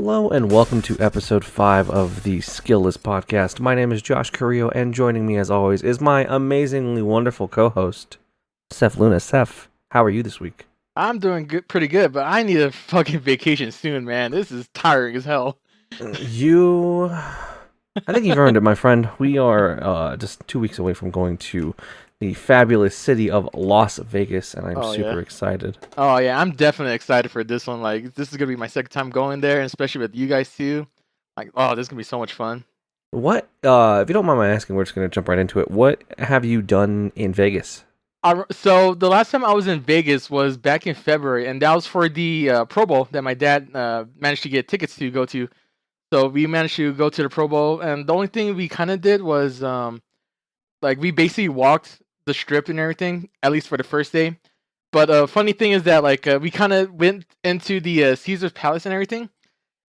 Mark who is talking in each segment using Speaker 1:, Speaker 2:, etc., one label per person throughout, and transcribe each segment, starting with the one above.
Speaker 1: Hello and welcome to episode 5 of the Skillless Podcast. My name is Josh Carrillo, and joining me as always is my amazingly wonderful co-host, Seph Luna. Seph, how are you this week?
Speaker 2: I'm doing good, pretty good, but I need a fucking vacation soon, man. This is tiring as hell.
Speaker 1: I think you've earned it, my friend. We are just 2 weeks away from going to the fabulous city of Las Vegas, and I'm super excited.
Speaker 2: Oh yeah, I'm definitely excited for this one. Like, this is gonna be my second time going there, and especially with you guys too. Like, oh, this is gonna be so much fun.
Speaker 1: What, if you don't mind my asking, we're just going to jump right into it. What have you done in Vegas?
Speaker 2: So the last time I was in Vegas was back in February, and that was for the Pro Bowl that my dad managed to get tickets to go to. So we managed to go to the Pro Bowl, and the only thing we kind of did was like we basically walked the strip and everything, at least for the first day. But funny thing is that like we kind of went into the Caesar's Palace and everything,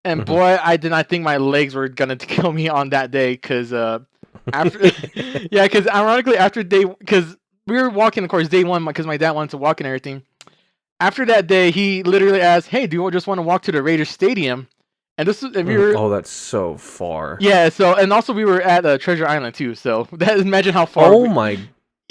Speaker 2: and boy, I did not think my legs were gonna kill me on that day, because after yeah, because ironically because we were walking, of course, day one, because my dad wanted to walk and everything. After that day, he literally asked, "Hey, do you just want to walk to the Raiders Stadium?" And this is,
Speaker 1: oh, that's so far.
Speaker 2: Yeah, so, and also we were at Treasure Island too, so imagine how far.
Speaker 1: Oh my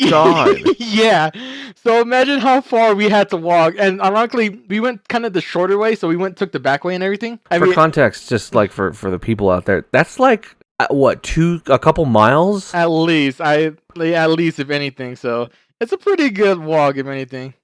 Speaker 1: God.
Speaker 2: Yeah, so imagine how far we had to walk, and ironically, we went kind of the shorter way, so we took the back way and everything.
Speaker 1: For context, just like for the people out there, that's like what, a couple miles?
Speaker 2: At least, if anything. So it's a pretty good walk, if anything.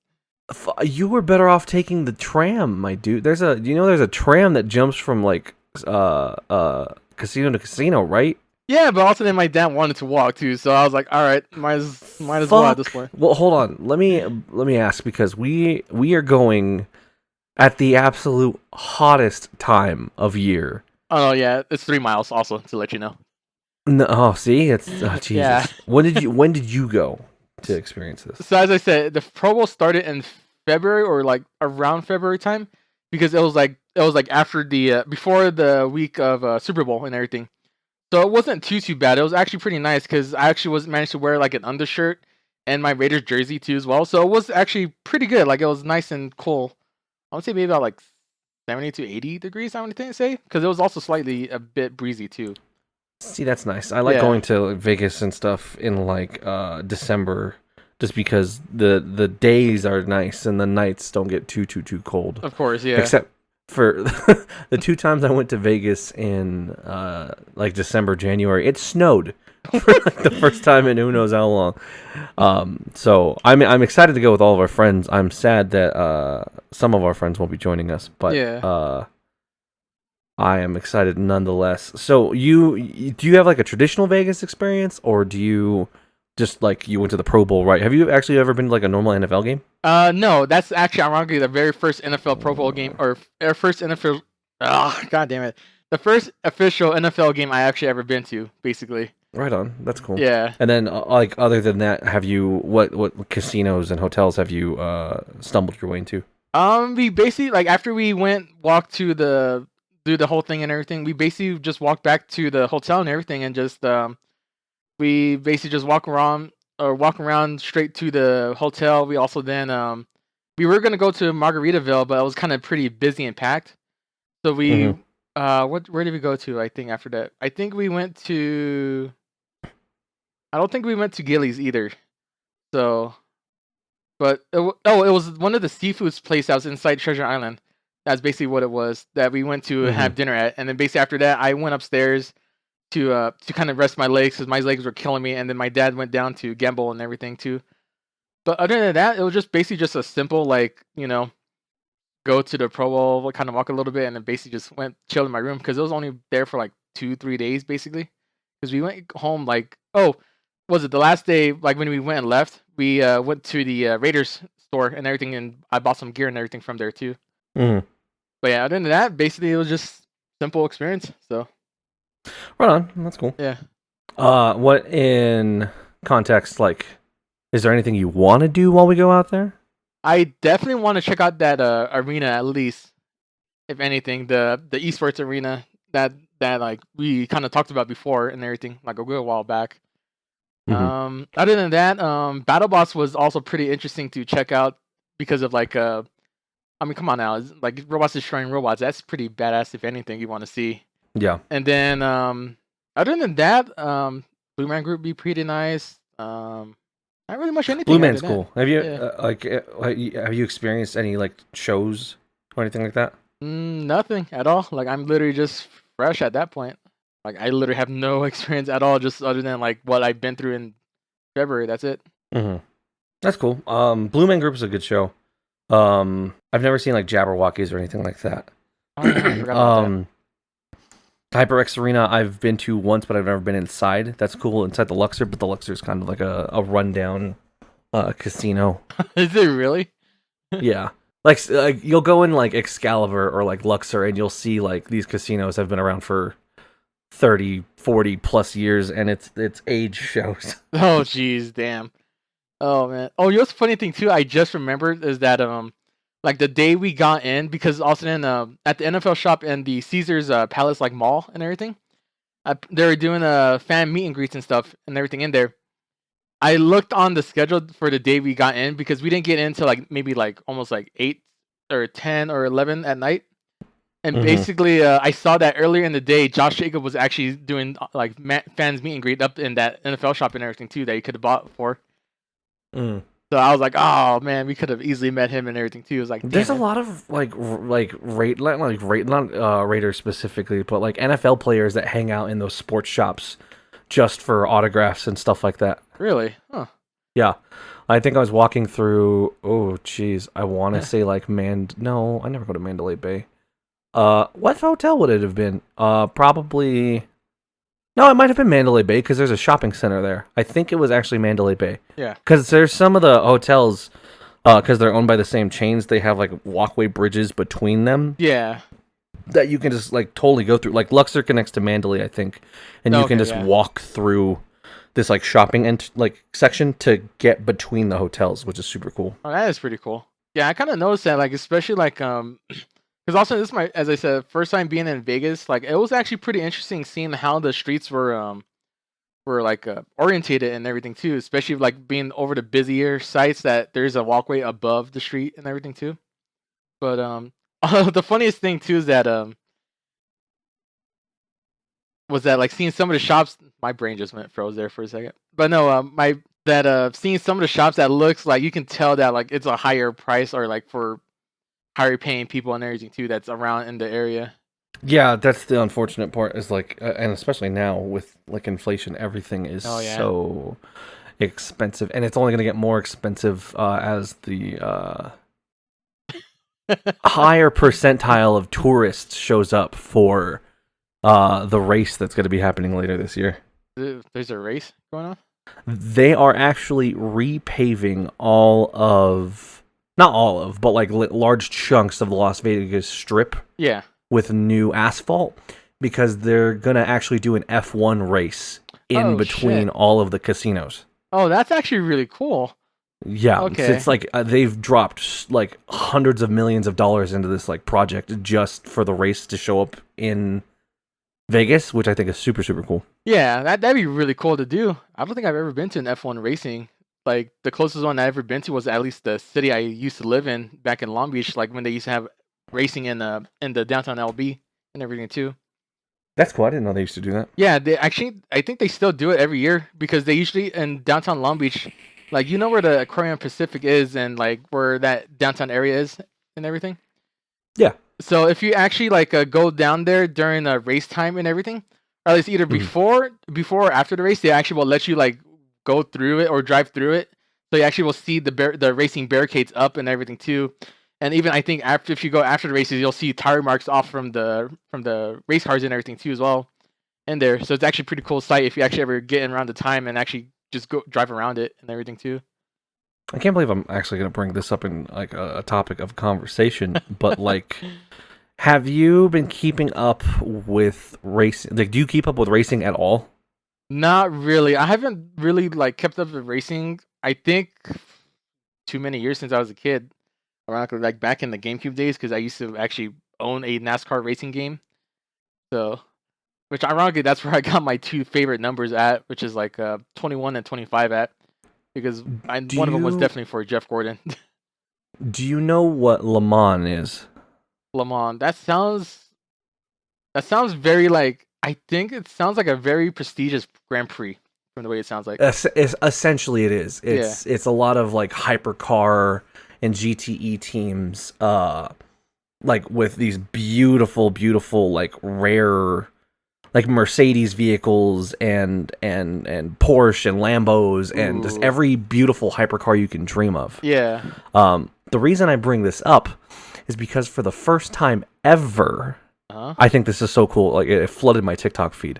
Speaker 1: You were better off taking the tram, my dude. There's a tram that jumps from like casino to casino, right?
Speaker 2: Yeah, but also then my dad wanted to walk too, so I was like, all right, might as well at this point.
Speaker 1: Well, hold on. Let me ask, because we are going at the absolute hottest time of year.
Speaker 2: Oh yeah, it's 3 miles also, to let you know.
Speaker 1: No, oh, see, it's Jesus.
Speaker 2: Yeah.
Speaker 1: When did you go to experience this?
Speaker 2: So as I said, the Pro Bowl started in February, or like around February time, because it was like after the before the week of Super Bowl and everything. So it wasn't too bad. It was actually pretty nice, because I actually managed to wear like an undershirt and my Raiders jersey too as well. So it was actually pretty good. Like, it was nice and cool. I would say maybe about like 70 to 80 degrees, I would say, because it was also slightly a bit breezy too.
Speaker 1: See, that's nice. I like going to Vegas and stuff in like December, just because the days are nice and the nights don't get too cold.
Speaker 2: Of course, yeah.
Speaker 1: Except for the 2 times I went to Vegas in like December, January, it snowed for like the first time in who knows how long. So I'm excited to go with all of our friends. I'm sad that some of our friends won't be joining us, but I am excited nonetheless. So do you have like a traditional Vegas experience, or do you just like you went to the Pro Bowl, right? Have you actually ever been to like a normal NFL game?
Speaker 2: No, that's actually ironically the very first NFL Pro Bowl game, or first NFL. God damn it! The first official NFL game I actually ever been to, basically.
Speaker 1: Right on. That's cool.
Speaker 2: Yeah.
Speaker 1: And then like other than that, have you what casinos and hotels have you stumbled your way into?
Speaker 2: We basically, like, after we walked to do the whole thing and everything, we basically just walked back to the hotel and everything, and just we basically just walk around straight to the hotel. We also then we were gonna go to Margaritaville, but it was kind of pretty busy and packed. So we where did we go to? I think after that, I think we went to. I don't think we went to Gillies either. So, but it was one of the seafoods place that was inside Treasure Island. That's basically what it was that we went to have dinner at, and then basically after that, I went upstairs to kind of rest my legs, because my legs were killing me, and then my dad went down to gamble and everything too. But other than that, it was just basically just a simple, like, go to the Pro Bowl, kind of walk a little bit, and then basically just went chill in my room, because it was only there for like 2-3 days basically, because we went home like, was it the last day, like when we went and left, we went to the Raiders store and everything, and I bought some gear and everything from there too. But yeah, other than that, basically it was just simple experience. So
Speaker 1: right on. That's cool.
Speaker 2: Yeah.
Speaker 1: What in context, like, is there anything you want to do while we go out there?
Speaker 2: I definitely want to check out that arena, at least, if anything, the esports arena that like we kind of talked about before and everything, like a good while back. Other than that, BattleBots was also pretty interesting to check out, because of like I mean, come on now, like robots destroying robots. That's pretty badass. If anything, you want to see.
Speaker 1: Yeah.
Speaker 2: And then, other than that, Blue Man Group be pretty nice. Not really much
Speaker 1: Blue
Speaker 2: anything after
Speaker 1: Man's
Speaker 2: that.
Speaker 1: cool. Have you
Speaker 2: Yeah.
Speaker 1: have you experienced any like shows or anything like that?
Speaker 2: Nothing at all. Like I'm literally just fresh at that point. Like I literally have no experience at all, just other than like what I've been through in February. That's it.
Speaker 1: Mm-hmm. That's cool. Blue Man Group is a good show. I've never seen like Jabberwockies or anything like that.
Speaker 2: Oh yeah, I forgot about that.
Speaker 1: HyperX Arena I've been to once, but I've never been inside. That's cool inside the Luxor, but the Luxor is kind of like a rundown casino.
Speaker 2: Is it really?
Speaker 1: Yeah. Like you'll go in like Excalibur or like Luxor and you'll see like these casinos have been around for 30, 40 plus years and it's age shows.
Speaker 2: Oh jeez, damn. Oh man. Oh, you know what's the funny thing too? I just remembered is that like the day we got in, because also then at the NFL shop and the Caesars Palace like mall and everything, they were doing fan meet and greets and stuff and everything in there. I looked on the schedule for the day we got in because we didn't get into like maybe like almost like 8 or 10 or 11 at night. And basically, I saw that earlier in the day, Josh Jacob was actually doing like fans meet and greet up in that NFL shop and everything too that you could have bought for.
Speaker 1: Mm.
Speaker 2: So I was like, oh man, we could have easily met him and everything too. It was like,
Speaker 1: there's
Speaker 2: damn
Speaker 1: a lot of not Raiders specifically, but like NFL players that hang out in those sports shops just for autographs and stuff like that.
Speaker 2: Really? Huh.
Speaker 1: Yeah. I think I was walking through, oh geez, I want to say like no, I never go to Mandalay Bay. What hotel would it have been? Probably, no, it might have been Mandalay Bay because there's a shopping center there. I think it was actually Mandalay Bay.
Speaker 2: Yeah.
Speaker 1: Because there's some of the hotels, because they're owned by the same chains, they have like walkway bridges between them.
Speaker 2: Yeah.
Speaker 1: That you can just like totally go through. Like Luxor connects to Mandalay, I think, and you can just walk through this like shopping and like section to get between the hotels, which is super cool.
Speaker 2: Oh, that is pretty cool. Yeah, I kind of noticed that, like, especially like because also this is my, as I said, first time being in Vegas. Like, it was actually pretty interesting seeing how the streets were like orientated and everything too. Especially like being over the busier sites that there's a walkway above the street and everything too. But the funniest thing too is that was that like seeing some of the shops. My brain just went froze there for a second. But no, seeing some of the shops that looks like you can tell that like it's a higher price or like for higher paying people and everything too that's around in the area.
Speaker 1: Yeah, that's the unfortunate part is like, and especially now with like inflation, everything is so expensive, and it's only going to get more expensive as the higher percentile of tourists shows up for the race that's going to be happening later this year.
Speaker 2: There's a race going on?
Speaker 1: They are actually repaving not all of, but like large chunks of the Las Vegas Strip.
Speaker 2: Yeah.
Speaker 1: With new asphalt because they're going to actually do an F1 race in between all of the casinos.
Speaker 2: Oh, that's actually really cool.
Speaker 1: Yeah. Okay. It's like they've dropped like hundreds of millions of dollars into this like project just for the race to show up in Vegas, which I think is super, super cool.
Speaker 2: Yeah, that'd be really cool to do. I don't think I've ever been to an F1 racing. Like the closest one I've ever been to was at least the city I used to live in back in Long Beach, like when they used to have racing in the downtown LB and everything too.
Speaker 1: That's cool. I didn't know they used to do that.
Speaker 2: Yeah, they actually, I think they still do it every year because they usually in downtown Long Beach, like you know where the Aquarium Pacific is and like where that downtown area is and everything.
Speaker 1: Yeah.
Speaker 2: So if you actually like go down there during race time and everything, or at least either before or after the race, they actually will let you like go through it or drive through it. So you actually will see the racing barricades up and everything too. And even I think if you go after the races, you'll see tire marks off from the race cars and everything too as well in there. So it's actually a pretty cool sight if you actually ever get in around the time and actually just go drive around it and everything too.
Speaker 1: I can't believe I'm actually going to bring this up in like a topic of conversation, but like, have you been keeping up with racing? Like, do you keep up with racing at all?
Speaker 2: Not really. I haven't really like kept up with racing. I think too many years since I was a kid. Around like back in the GameCube days, because I used to actually own a NASCAR racing game. So, which ironically, that's where I got my two favorite numbers at, which is like 21 and 25 at, because one of them was definitely for Jeff Gordon.
Speaker 1: Do you know what Le Mans is?
Speaker 2: Le Mans. That sounds very like. I think it sounds like a very prestigious Grand Prix from the way it sounds like.
Speaker 1: Essentially, it is. It's a lot of like hypercar and GTE teams, like with these beautiful, beautiful, like rare, like Mercedes vehicles and Porsche and Lambos and just every beautiful hypercar you can dream of.
Speaker 2: Yeah.
Speaker 1: The reason I bring this up is because for the first time ever, I think this is so cool. Like it flooded my TikTok feed.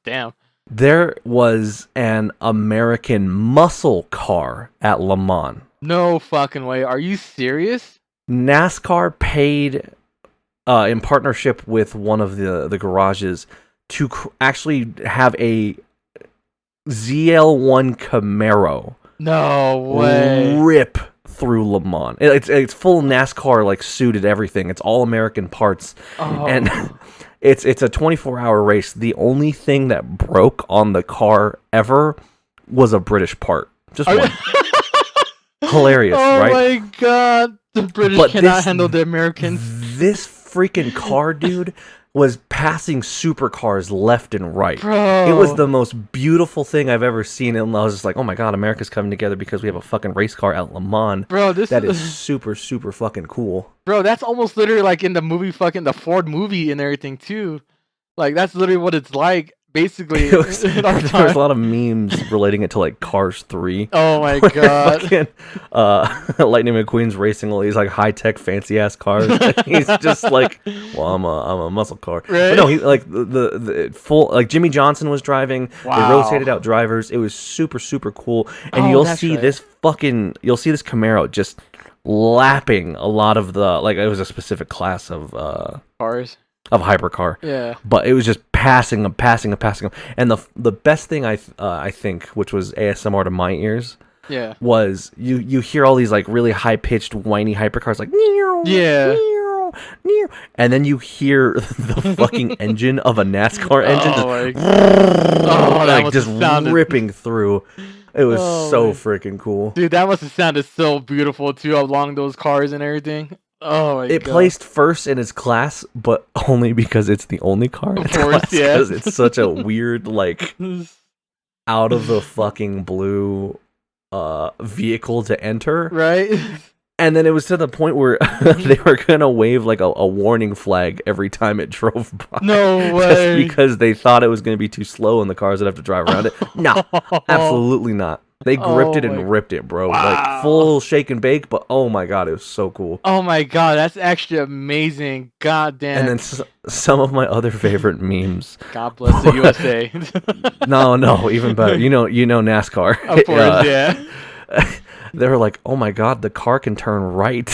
Speaker 2: Damn.
Speaker 1: There was an American muscle car at Le Mans.
Speaker 2: No fucking way. Are you serious?
Speaker 1: NASCAR paid, in partnership with one of the garages, to actually have a ZL1 Camero.
Speaker 2: No way.
Speaker 1: Rip through Le Mans. It's full NASCAR, like suited everything. It's all American parts, and it's a 24-hour race. The only thing that broke on the car ever was a British part. Just one. Hilarious, right?
Speaker 2: Oh my god. The British cannot handle the Americans.
Speaker 1: This freaking car, dude, was passing supercars left and right.
Speaker 2: Bro.
Speaker 1: It was the most beautiful thing I've ever seen. And I was just like, oh my god, America's coming together because we have a fucking race car at Le Mans.
Speaker 2: Bro,
Speaker 1: that is super, super fucking cool.
Speaker 2: Bro, that's almost literally like in the movie, fucking the Ford movie and everything too. Like that's literally what it's like. Basically,
Speaker 1: there was a lot of memes relating it to like Cars 3.
Speaker 2: Oh my god!
Speaker 1: Fucking, Lightning McQueen's racing all these like high tech fancy ass cars. He's just like, well, I'm a muscle car.
Speaker 2: Right?
Speaker 1: But no, he like the full like Jimmy Johnson was driving.
Speaker 2: Wow.
Speaker 1: They rotated out drivers. It was super super cool. And you'll see this Camaro just lapping a lot of the like it was a specific class of
Speaker 2: cars.
Speaker 1: Of hypercar,
Speaker 2: yeah,
Speaker 1: but it was just passing them, and the best thing I think, which was ASMR to my ears,
Speaker 2: yeah,
Speaker 1: was you hear all these like really high pitched whiny hypercars like
Speaker 2: yeah,
Speaker 1: and then you hear the fucking engine of a NASCAR engine just ripping through. It was so freaking cool,
Speaker 2: dude. That must have sounded so beautiful too, along those cars and everything. Oh my god.
Speaker 1: It placed first in its class, but only because it's the only car in its class.
Speaker 2: Yeah.
Speaker 1: Because it's such a weird, like, out of the fucking blue vehicle to enter.
Speaker 2: Right?
Speaker 1: And then it was to the point where they were going to wave, like, a warning flag every time it drove by.
Speaker 2: No way.
Speaker 1: Just because they thought it was going to be too slow and the cars would have to drive around it. No, absolutely not. They gripped it and ripped it, bro.
Speaker 2: Wow.
Speaker 1: Like full shake and bake, but oh my god, it was so cool.
Speaker 2: Oh my god, that's actually amazing. God damn.
Speaker 1: And then some of my other favorite memes.
Speaker 2: God bless the USA.
Speaker 1: No, even better. You know NASCAR.
Speaker 2: Of course, yeah.
Speaker 1: They were like, oh my god, the car can turn right.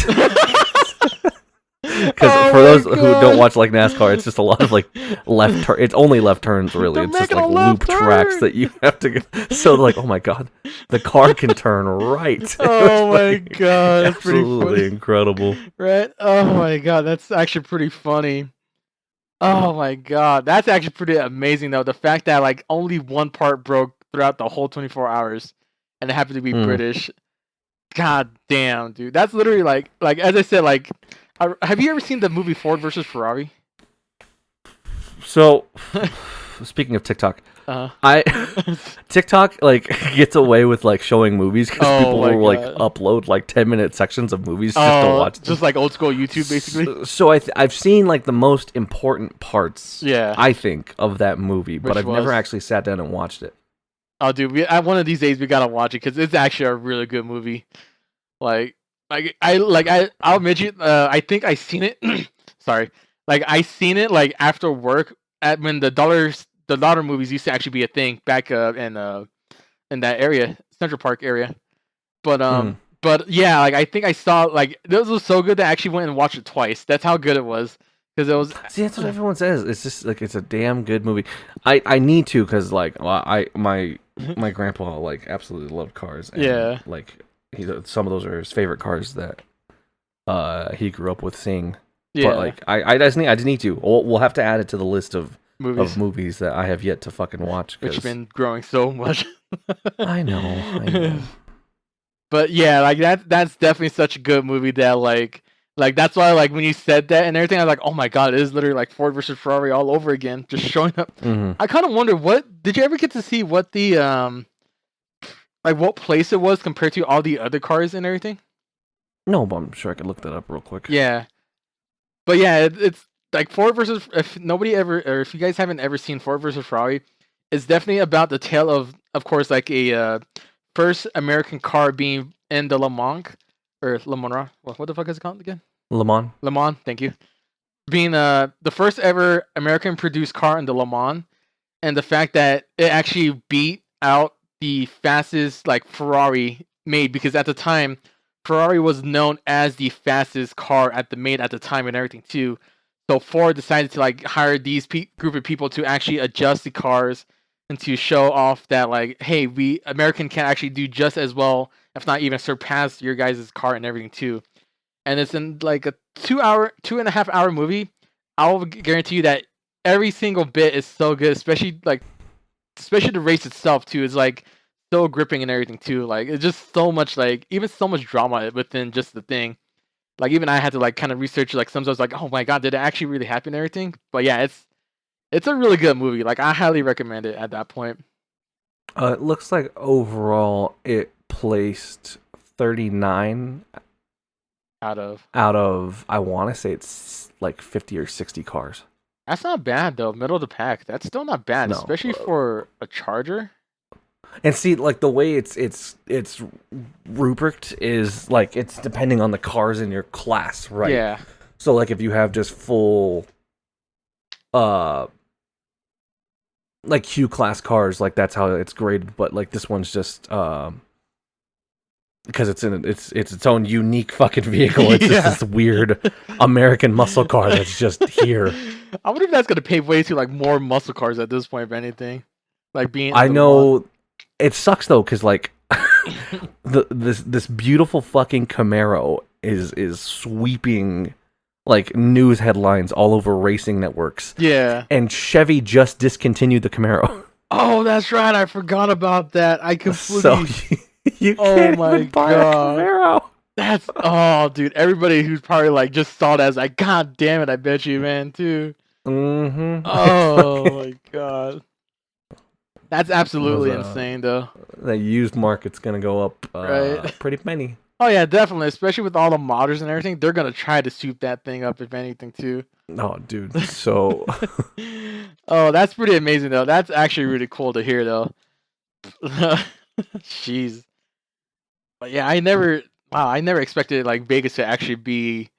Speaker 1: Because for those who don't watch like NASCAR, it's just a lot of like left turn. It's only left turns, really.
Speaker 2: They're
Speaker 1: it's just
Speaker 2: making
Speaker 1: like
Speaker 2: a
Speaker 1: loop
Speaker 2: left
Speaker 1: tracks
Speaker 2: turn.
Speaker 1: that you have to get. So like, oh my god, the car can turn right.
Speaker 2: Oh my god, that's pretty
Speaker 1: absolutely
Speaker 2: funny.
Speaker 1: incredible.
Speaker 2: Right? Oh my god, that's actually pretty funny. Oh my god, that's actually pretty amazing though. The fact that like only one part broke throughout the whole 24 hours, and it happened to be British. God damn, dude, that's literally like as I said, like. Have you ever seen the movie Ford versus Ferrari?
Speaker 1: So, speaking of TikTok, TikTok like gets away with like showing movies because people will like upload like 10-minute sections of movies just to watch them.
Speaker 2: Just like old school YouTube, basically.
Speaker 1: So I've seen like the most important parts.
Speaker 2: Yeah,
Speaker 1: I think of that movie, but I've never actually sat down and watched it.
Speaker 2: Oh, dude, one of these days we gotta watch it because it's actually a really good movie. I'll admit you. I think I seen it. Sorry, like I seen it like after work when the dollar movies used to actually be a thing back in that area, Central Park area. But yeah, like I think I saw like this was so good that I actually went and watched it twice. That's how good it was. Because it was.
Speaker 1: See, that's what everyone says. It's just like it's a damn good movie. I need to because like my grandpa like absolutely loved cars. And,
Speaker 2: yeah.
Speaker 1: Like. Some of those are his favorite cars that he grew up with seeing. Yeah. But like I just need to. We'll have to add it to the list of movies that I have yet to fucking watch.
Speaker 2: Which has been growing so much.
Speaker 1: I know.
Speaker 2: But yeah, like that's definitely such a good movie that like that's why like when you said that and everything, I was like, oh my god, it is literally like Ford versus Ferrari all over again, just showing up.
Speaker 1: Mhm.
Speaker 2: I kind of wonder, what did you ever get to see what the like what place it was compared to all the other cars and everything?
Speaker 1: No, but I'm sure I could look that up real quick.
Speaker 2: Yeah, but yeah, it's like Ford versus, if nobody ever, or if you guys haven't ever seen Ford versus Ferrari, it's definitely about the tale of course, like a first American car being in the Le Mans or Le Mans. What the fuck is it called again?
Speaker 1: Le Mans.
Speaker 2: Le Mans. Thank you. Being the first ever American produced car in the Le Mans, and the fact that it actually beat out the fastest like Ferrari made, because at the time Ferrari was known as the fastest car made at the time and everything too. So Ford decided to like hire these group of people to actually adjust the cars and to show off that like, hey, we American can actually do just as well, if not even surpass your guys' car and everything too. And it's in like a 2.5 hour movie. I'll guarantee you that every single bit is so good, especially the race itself too is like so gripping and everything too. Like it's just so much, like even so much drama within just the thing. Like even I had to like kind of research, like sometimes like, oh my god, did it actually really happen and everything? But yeah, it's a really good movie. Like I highly recommend it at that point.
Speaker 1: It looks like overall it placed 39
Speaker 2: Out of
Speaker 1: out of, I want to say it's like 50 or 60 cars.
Speaker 2: That's not bad though, middle of the pack. That's still not bad,
Speaker 1: No.
Speaker 2: especially for a Charger.
Speaker 1: And see, like the way it's rubricked is like it's depending on the cars in your class, right?
Speaker 2: Yeah.
Speaker 1: So like if you have just full like Q class cars, like that's how it's graded, but like this one's just because it's its own unique fucking vehicle. It's
Speaker 2: Yeah.
Speaker 1: just this weird American muscle car that's just here.
Speaker 2: I wonder if that's gonna pave way to like more muscle cars at this point, if anything. Like being
Speaker 1: I
Speaker 2: in the
Speaker 1: know it sucks though, because like this beautiful fucking Camero is sweeping like news headlines all over racing networks.
Speaker 2: Yeah.
Speaker 1: And Chevy just discontinued the Camaro.
Speaker 2: Oh, that's right. I forgot about that. I completely.
Speaker 1: So you
Speaker 2: Oh
Speaker 1: can't
Speaker 2: my
Speaker 1: even buy
Speaker 2: God.
Speaker 1: a Camero.
Speaker 2: That's dude. Everybody who's probably like just saw it as like, god damn it, I bet you, man, too.
Speaker 1: Mm-hmm.
Speaker 2: Oh my god. That's absolutely
Speaker 1: Was,
Speaker 2: insane, though.
Speaker 1: The used market's gonna go up
Speaker 2: Right.
Speaker 1: pretty penny.
Speaker 2: Oh yeah, definitely. Especially with all the modders and everything, they're gonna try to soup that thing up, if anything, too.
Speaker 1: Oh, dude. So
Speaker 2: Oh, that's pretty amazing, though. That's actually really cool to hear, though. Jeez. But yeah, I never expected like Vegas to actually be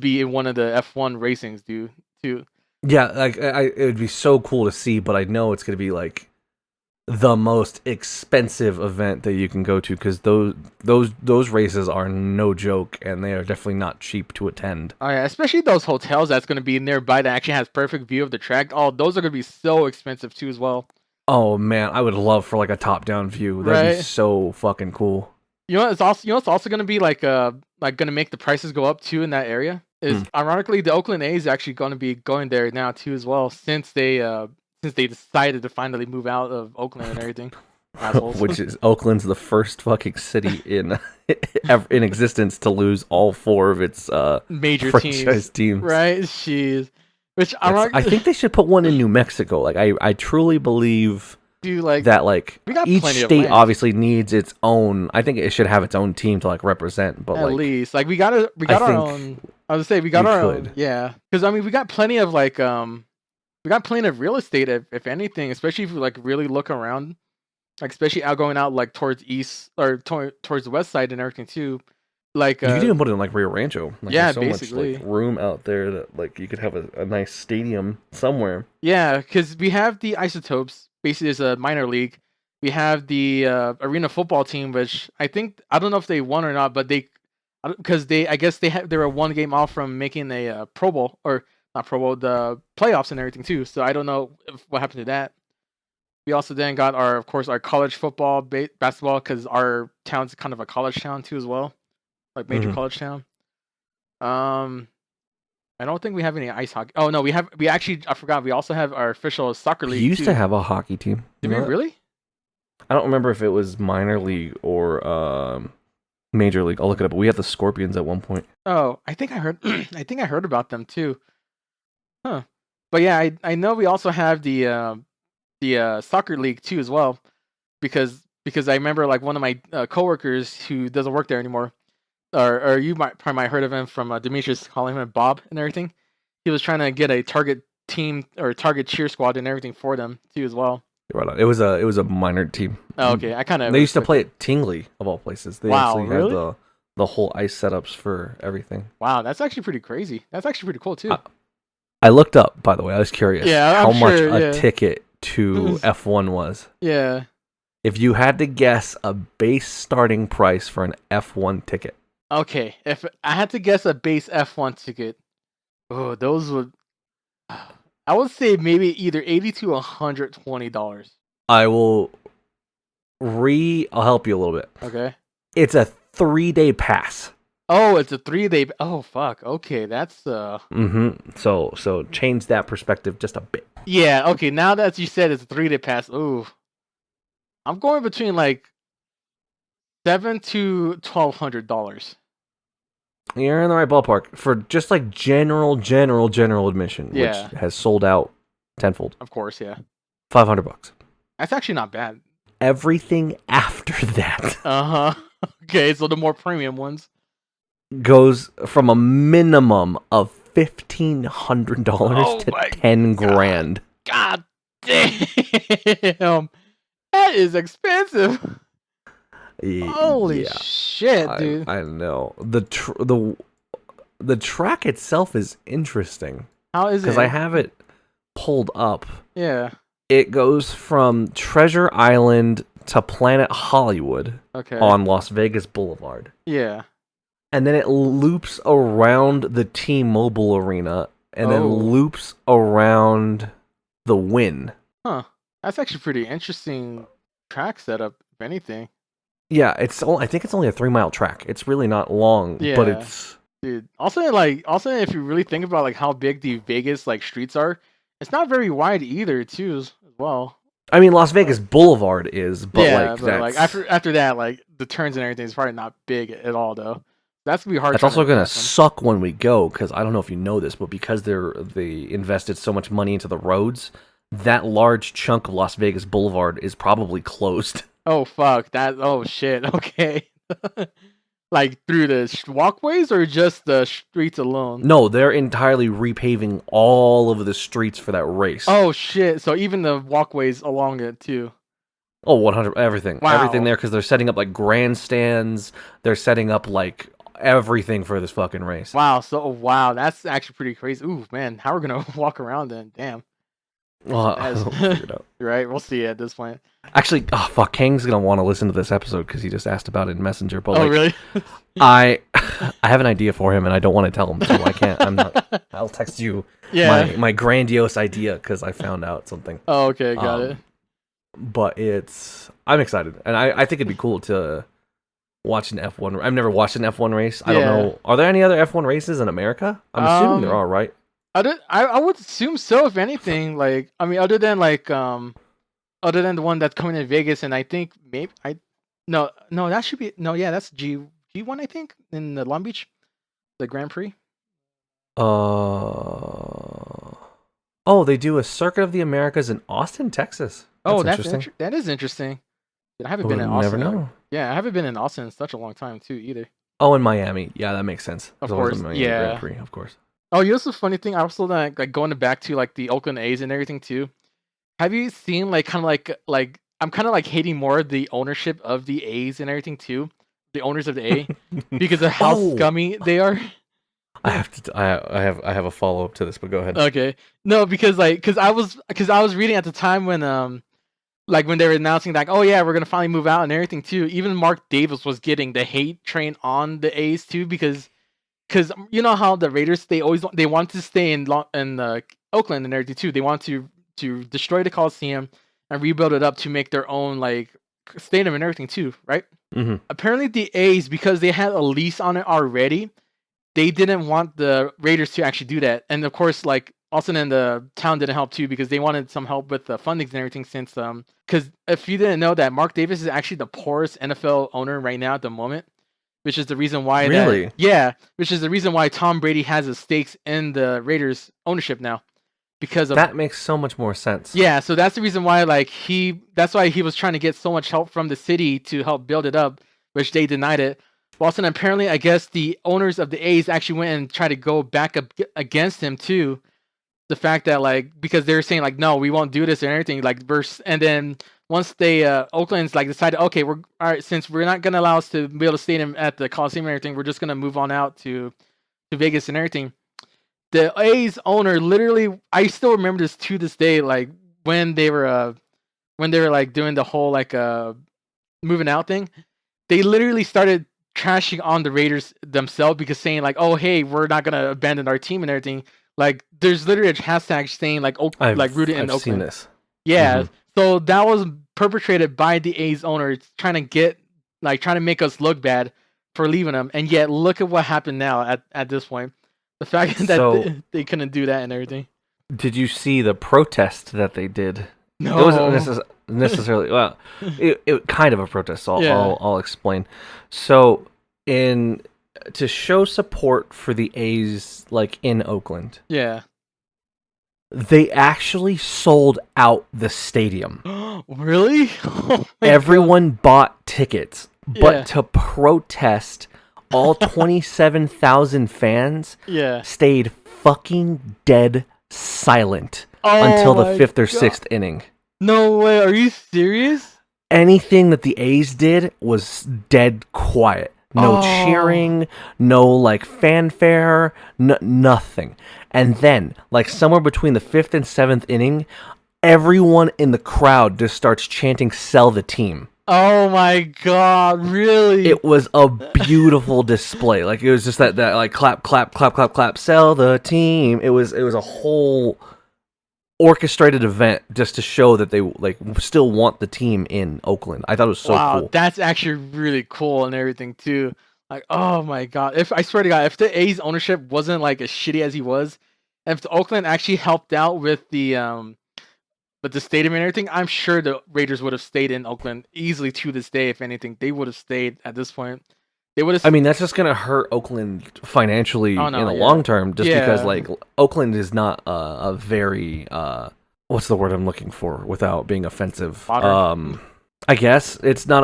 Speaker 2: in one of the F1 racings, dude. Too.
Speaker 1: yeah, like it'd be so cool to see, but I know it's gonna be like the most expensive event that you can go to, because those races are no joke, and they are definitely not cheap to attend.
Speaker 2: Oh yeah, especially those hotels that's gonna be nearby that actually has perfect view of the track. Oh, those are gonna be so expensive too as well.
Speaker 1: Oh man, I would love for like a top-down view. That'd be
Speaker 2: Right.
Speaker 1: so fucking cool.
Speaker 2: You know, it's also gonna be like gonna make the prices go up too in that area. Is ironically the Oakland A is actually gonna be going there now too as well, since they decided to finally move out of Oakland and everything. Assholes.
Speaker 1: Which is Oakland's the first fucking city in existence to lose all four of its
Speaker 2: Major
Speaker 1: franchise teams.
Speaker 2: Right? Jeez. Which
Speaker 1: I think they should put one in New Mexico. Like I truly believe
Speaker 2: dude, like
Speaker 1: that like
Speaker 2: we got
Speaker 1: each
Speaker 2: plenty of
Speaker 1: state
Speaker 2: land.
Speaker 1: obviously needs its own. I think it should have its own team to like represent. But
Speaker 2: at
Speaker 1: like
Speaker 2: least like we got our
Speaker 1: I
Speaker 2: own.
Speaker 1: think
Speaker 2: I was gonna say we got
Speaker 1: we
Speaker 2: our
Speaker 1: could.
Speaker 2: own. Yeah, because I mean we got plenty of like we got plenty of real estate if anything, especially if you like really look around, like especially going out like towards east or towards the west side and everything too. Like
Speaker 1: you could even put it in like Rio Rancho. Like,
Speaker 2: yeah,
Speaker 1: there's so
Speaker 2: basically.
Speaker 1: much like room out there that like you could have a nice stadium somewhere.
Speaker 2: Yeah, because we have the Isotopes. Basically, it's a minor league. We have the arena football team, which I don't know if they won or not, but because I guess they were one game off from making a Pro Bowl, or not Pro Bowl, the playoffs and everything too. So I don't know what happened to that. We also then got of course our college football, basketball, because our town's kind of a college town too as well, like major college town. I don't think we have any ice hockey. Oh no, I forgot. We also have our official soccer league.
Speaker 1: We used
Speaker 2: too.
Speaker 1: to have a hockey team.
Speaker 2: Did we really?
Speaker 1: I don't remember if it was minor league or Major League. I'll look it up. We had the Scorpions at one point.
Speaker 2: Oh, I think I heard. I think I heard about them too. Huh. But yeah, I know we also have the soccer league too as well, because I remember like one of my coworkers who doesn't work there anymore, or you might heard of him from Demetrius calling him Bob and everything. He was trying to get a target team or target cheer squad and everything for them too as well.
Speaker 1: Right on. It was a minor team.
Speaker 2: Oh, okay. I kind of
Speaker 1: They used to play at Tingley of all places. They
Speaker 2: Wow,
Speaker 1: actually
Speaker 2: really?
Speaker 1: had the whole ice setups for everything.
Speaker 2: Wow, that's actually pretty crazy. That's actually pretty cool too.
Speaker 1: I looked up, by the way. I was curious
Speaker 2: Yeah,
Speaker 1: how
Speaker 2: I'm
Speaker 1: much
Speaker 2: sure,
Speaker 1: a
Speaker 2: yeah.
Speaker 1: ticket to F1 was.
Speaker 2: Yeah.
Speaker 1: If you had to guess a base starting price for an F1 ticket.
Speaker 2: Okay, if I had to guess a base F1 ticket, oh, those would. I would say maybe either $80 to $120.
Speaker 1: I'll help you a little bit.
Speaker 2: Okay.
Speaker 1: It's a 3-day pass.
Speaker 2: Oh, it's a 3-day. Oh, fuck. Okay, that's
Speaker 1: So change that perspective just a bit.
Speaker 2: Yeah. Okay, now that you said it's a 3-day pass, ooh, I'm going between like $700 to $1,200.
Speaker 1: You're in the right ballpark for just like general admission,
Speaker 2: Yeah.
Speaker 1: which has sold out tenfold.
Speaker 2: Of course, yeah.
Speaker 1: $500.
Speaker 2: That's actually not bad.
Speaker 1: Everything after that
Speaker 2: Okay, so the more premium ones.
Speaker 1: goes from a minimum of $1,500
Speaker 2: Oh
Speaker 1: to
Speaker 2: my
Speaker 1: $10,000.
Speaker 2: God damn, that is expensive. Holy
Speaker 1: Yeah,
Speaker 2: shit, dude.
Speaker 1: I know the track itself is interesting
Speaker 2: How is it?
Speaker 1: because I have it pulled up.
Speaker 2: Yeah.
Speaker 1: It goes from Treasure Island to Planet Hollywood
Speaker 2: Okay.
Speaker 1: on Las Vegas Boulevard.
Speaker 2: Yeah.
Speaker 1: And then it loops around the T-Mobile Arena and then
Speaker 2: Oh.
Speaker 1: loops around the Wynn.
Speaker 2: Huh. That's actually pretty interesting track setup, if anything.
Speaker 1: Yeah, I think it's only a 3-mile track. It's really not long, but
Speaker 2: Yeah.
Speaker 1: it's
Speaker 2: Dude. Also if you really think about like how big the Vegas like streets are, it's not very wide either too as well.
Speaker 1: I mean, Las Vegas Boulevard is, but
Speaker 2: yeah,
Speaker 1: like
Speaker 2: but
Speaker 1: that's
Speaker 2: like after that, like the turns and everything is probably not big at all though. That's gonna be hard.
Speaker 1: That's
Speaker 2: trying
Speaker 1: also
Speaker 2: to
Speaker 1: gonna
Speaker 2: pass them.
Speaker 1: suck when we go because I don't know if you know this, but because they invested so much money into the roads, that large chunk of Las Vegas Boulevard is probably closed.
Speaker 2: Oh fuck that! Oh shit! Okay, like through the walkways or just the streets alone?
Speaker 1: No, they're entirely repaving all of the streets for that race.
Speaker 2: Oh shit! So even the walkways along it too.
Speaker 1: Oh, 100 everything.
Speaker 2: Wow.
Speaker 1: Everything there because they're setting up like grandstands. They're setting up like everything for this fucking race.
Speaker 2: Wow. So wow, that's actually pretty crazy. Ooh man, how we're gonna walk around then? Damn.
Speaker 1: Well,
Speaker 2: That's-
Speaker 1: I'll figure it out.
Speaker 2: Right. We'll see at this point.
Speaker 1: Actually, oh fuck, Kang's gonna want to listen to this episode because he just asked about it in Messenger. But
Speaker 2: Oh
Speaker 1: like,
Speaker 2: really?
Speaker 1: I have an idea for him and I don't want to tell him, so I can't. I'm not. I'll text you
Speaker 2: Yeah.
Speaker 1: my grandiose idea because I found out something.
Speaker 2: Oh okay, got it.
Speaker 1: But I'm excited, and I think it'd be cool to watch an F1. I've never watched an F1 race. I don't
Speaker 2: Yeah.
Speaker 1: know. Are there any other F1 races in America? I'm assuming there are, right?
Speaker 2: I would assume so. If anything, like I mean, other than the one that's coming in Vegas, and I think maybe no that should be no yeah that's G1 I think in the Long Beach, the Grand Prix.
Speaker 1: Oh, they do a Circuit of the Americas in Austin, Texas.
Speaker 2: Oh, that's
Speaker 1: interesting.
Speaker 2: that is interesting. Dude, I haven't
Speaker 1: Would
Speaker 2: been in
Speaker 1: never
Speaker 2: Austin.
Speaker 1: know.
Speaker 2: Yeah, I haven't been in Austin in such a long time too either.
Speaker 1: Oh, in Miami. Yeah, that makes sense.
Speaker 2: Of
Speaker 1: There's always a
Speaker 2: course,
Speaker 1: Miami
Speaker 2: yeah.
Speaker 1: Grand Prix, of course.
Speaker 2: Oh, you know what's the funny thing? I also like going back to like the Oakland A's and everything too. Have you seen like kind of like I'm kind of like hating more the ownership of the A's and everything too, the owners of the A, because of how
Speaker 1: Oh.
Speaker 2: scummy they are.
Speaker 1: I have a follow up to this, but go ahead.
Speaker 2: Okay, no, because I was reading at the time when like when they were announcing like, oh yeah, we're gonna finally move out and everything too. Even Mark Davis was getting the hate train on the A's too because you know how the Raiders they want to stay in Oakland and everything too. They want to destroy the Coliseum and rebuild it up to make their own like stadium and everything too, right?
Speaker 1: Mm-hmm.
Speaker 2: Apparently the A's, because they had a lease on it already, they didn't want the Raiders to actually do that. And of course, like also then the town didn't help too because they wanted some help with the fundings and everything since because if you didn't know that Mark Davis is actually the poorest NFL owner right now at the moment. which is the reason why
Speaker 1: Really?
Speaker 2: which is the reason why Tom Brady has his stakes in the Raiders ownership now, because of
Speaker 1: That makes so much more sense.
Speaker 2: yeah. So that's the reason why that's why he was trying to get so much help from the city to help build it up, which they denied it. Boston, apparently, I guess the owners of the A's actually went and tried to go back up against him too. The fact that because they're saying no, we won't do this and everything and then once they Oakland's decided, okay, we're all right, since we're not gonna allow us to build a stadium at the Coliseum and everything, we're just gonna move on out to Vegas and everything. The A's owner literally, I still remember this to this day, when they were doing the whole moving out thing, they literally started trashing on the Raiders themselves because saying oh, hey, we're not gonna abandon our team and everything. There's literally a hashtag saying rooted in Oakland.
Speaker 1: I've seen this.
Speaker 2: Yeah, so that was perpetrated by the A's owner, trying to get trying to make us look bad for leaving them, and yet look at what happened now at this point. The fact that they couldn't do that and everything.
Speaker 1: Did you see the protest that they did?
Speaker 2: No,
Speaker 1: it wasn't necessarily. Well, it kind of a protest. So I'll explain. So to show support for the A's, in Oakland,
Speaker 2: yeah,
Speaker 1: they actually sold out the stadium.
Speaker 2: Really? Oh
Speaker 1: Everyone bought tickets, but to protest, all 27,000 fans stayed fucking dead silent until the 5th or 6th inning.
Speaker 2: No way, are you serious?
Speaker 1: Anything that the A's did was dead quiet. No cheering, no fanfare, nothing. And then, somewhere between the 5th and 7th inning, everyone in the crowd just starts chanting "Sell the team."
Speaker 2: Oh my god, really?
Speaker 1: It was a beautiful display. It was just that clap, clap, clap, clap, clap, sell the team. It was a whole orchestrated event just to show that they still want the team in Oakland. I thought it was so cool.
Speaker 2: That's actually really cool and everything too. Oh my god! If I swear to God, if the A's ownership wasn't as shitty as he was, and if the Oakland actually helped out with the stadium and everything, I'm sure the Raiders would have stayed in Oakland easily to this day. If anything, they would have stayed at this point. They would have.
Speaker 1: I mean, that's just gonna hurt Oakland financially in the long term, just because Oakland is not a very what's the word I'm looking for without being offensive?
Speaker 2: Modern.
Speaker 1: I guess it's not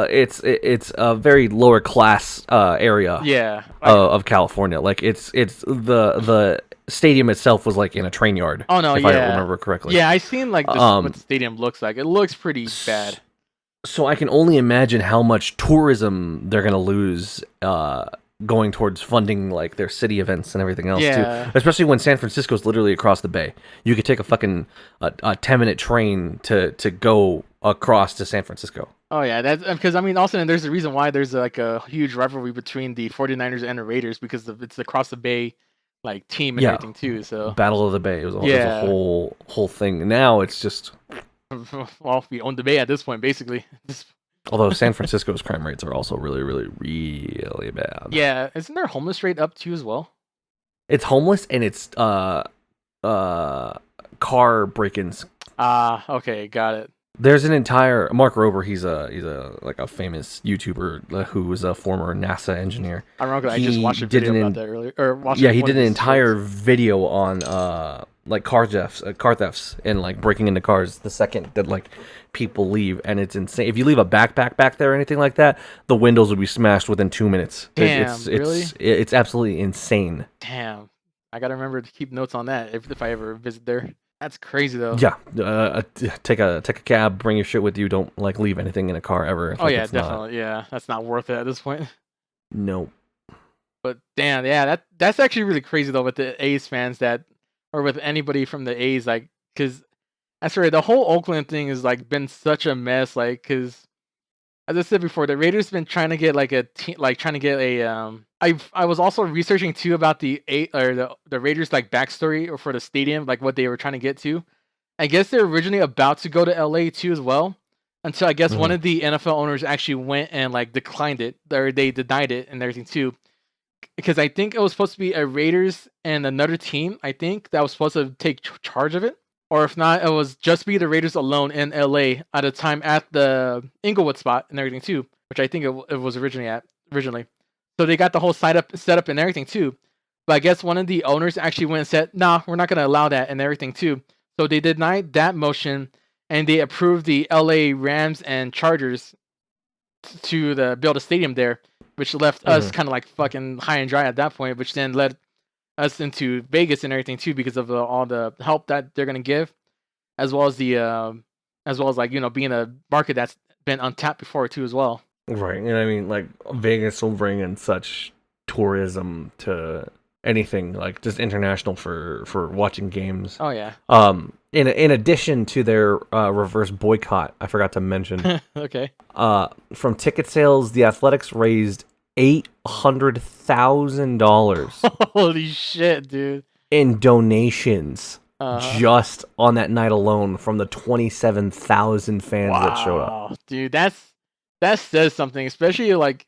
Speaker 1: it's a very lower class area.
Speaker 2: Yeah.
Speaker 1: Of California. It's the stadium itself was in a train yard.
Speaker 2: Oh no,
Speaker 1: if I remember correctly.
Speaker 2: Yeah, I seen what the stadium looks like. It looks pretty bad.
Speaker 1: So I can only imagine how much tourism they're gonna lose going towards funding their city events and everything else too. Especially when San Francisco's literally across the bay. You could take a fucking 10-minute train to go across to San Francisco.
Speaker 2: Oh yeah, that's because also there's a reason why there's a huge rivalry between the 49ers and the Raiders, because it's across the bay team and everything too. So
Speaker 1: Battle of the Bay. It was a whole thing. Now it's just
Speaker 2: well, we own the Bay at this point, basically.
Speaker 1: Although San Francisco's crime rates are also really, really, really bad.
Speaker 2: Yeah, isn't their homeless rate up too as well?
Speaker 1: It's homeless and it's car break-ins.
Speaker 2: Okay, got it.
Speaker 1: There's an entire Mark Rober. He's a famous YouTuber who was a former NASA engineer.
Speaker 2: I just watched a video about that earlier.
Speaker 1: He did an entire video on car thefts and breaking into cars the second that people leave, and it's insane. If you leave a backpack back there or anything like that, the windows would be smashed within 2 minutes.
Speaker 2: Damn, really?
Speaker 1: It's absolutely insane.
Speaker 2: Damn, I gotta remember to keep notes on that if I ever visit there. That's crazy though.
Speaker 1: Yeah, take a cab, bring your shit with you. Don't leave anything in a car ever.
Speaker 2: Oh yeah, definitely. Yeah, that's not worth it at this point.
Speaker 1: Nope.
Speaker 2: But damn, yeah, that's actually really crazy though with the A's fans or with anybody from the A's, because that's right. The whole Oakland thing has been such a mess, because as I said before, the Raiders been trying to get a team, trying to get a I was also researching too about the Raiders backstory or for the stadium, what they were trying to get to. I guess they're originally about to go to LA too as well, until I guess one of the NFL owners actually went and declined it, or they denied it and everything too. Because I think it was supposed to be a Raiders and another team, I think, that was supposed to take charge of it. Or if not, it was just be the Raiders alone in LA at a time at the Inglewood spot and everything too, which I think it was originally. So they got the whole set up and everything too. But I guess one of the owners actually went and said, "Nah, we're not going to allow that and everything too." So they denied that motion, and they approved the LA Rams and Chargers to build a stadium there, which left us kind of like fucking high and dry at that point, which then led us into Vegas and everything too because of all the help that they're going to give, as well as like being a market that's been untapped before too as well.
Speaker 1: Right, and I mean, like, Vegas will bring in such tourism to anything, like, just international for watching games.
Speaker 2: Oh yeah.
Speaker 1: In addition to their reverse boycott, I forgot to mention.
Speaker 2: Okay.
Speaker 1: From ticket sales, the Athletics raised $800,000
Speaker 2: Holy shit, dude!
Speaker 1: in donations just on that night alone from the 27,000 fans that showed up.
Speaker 2: Dude, that says something, especially like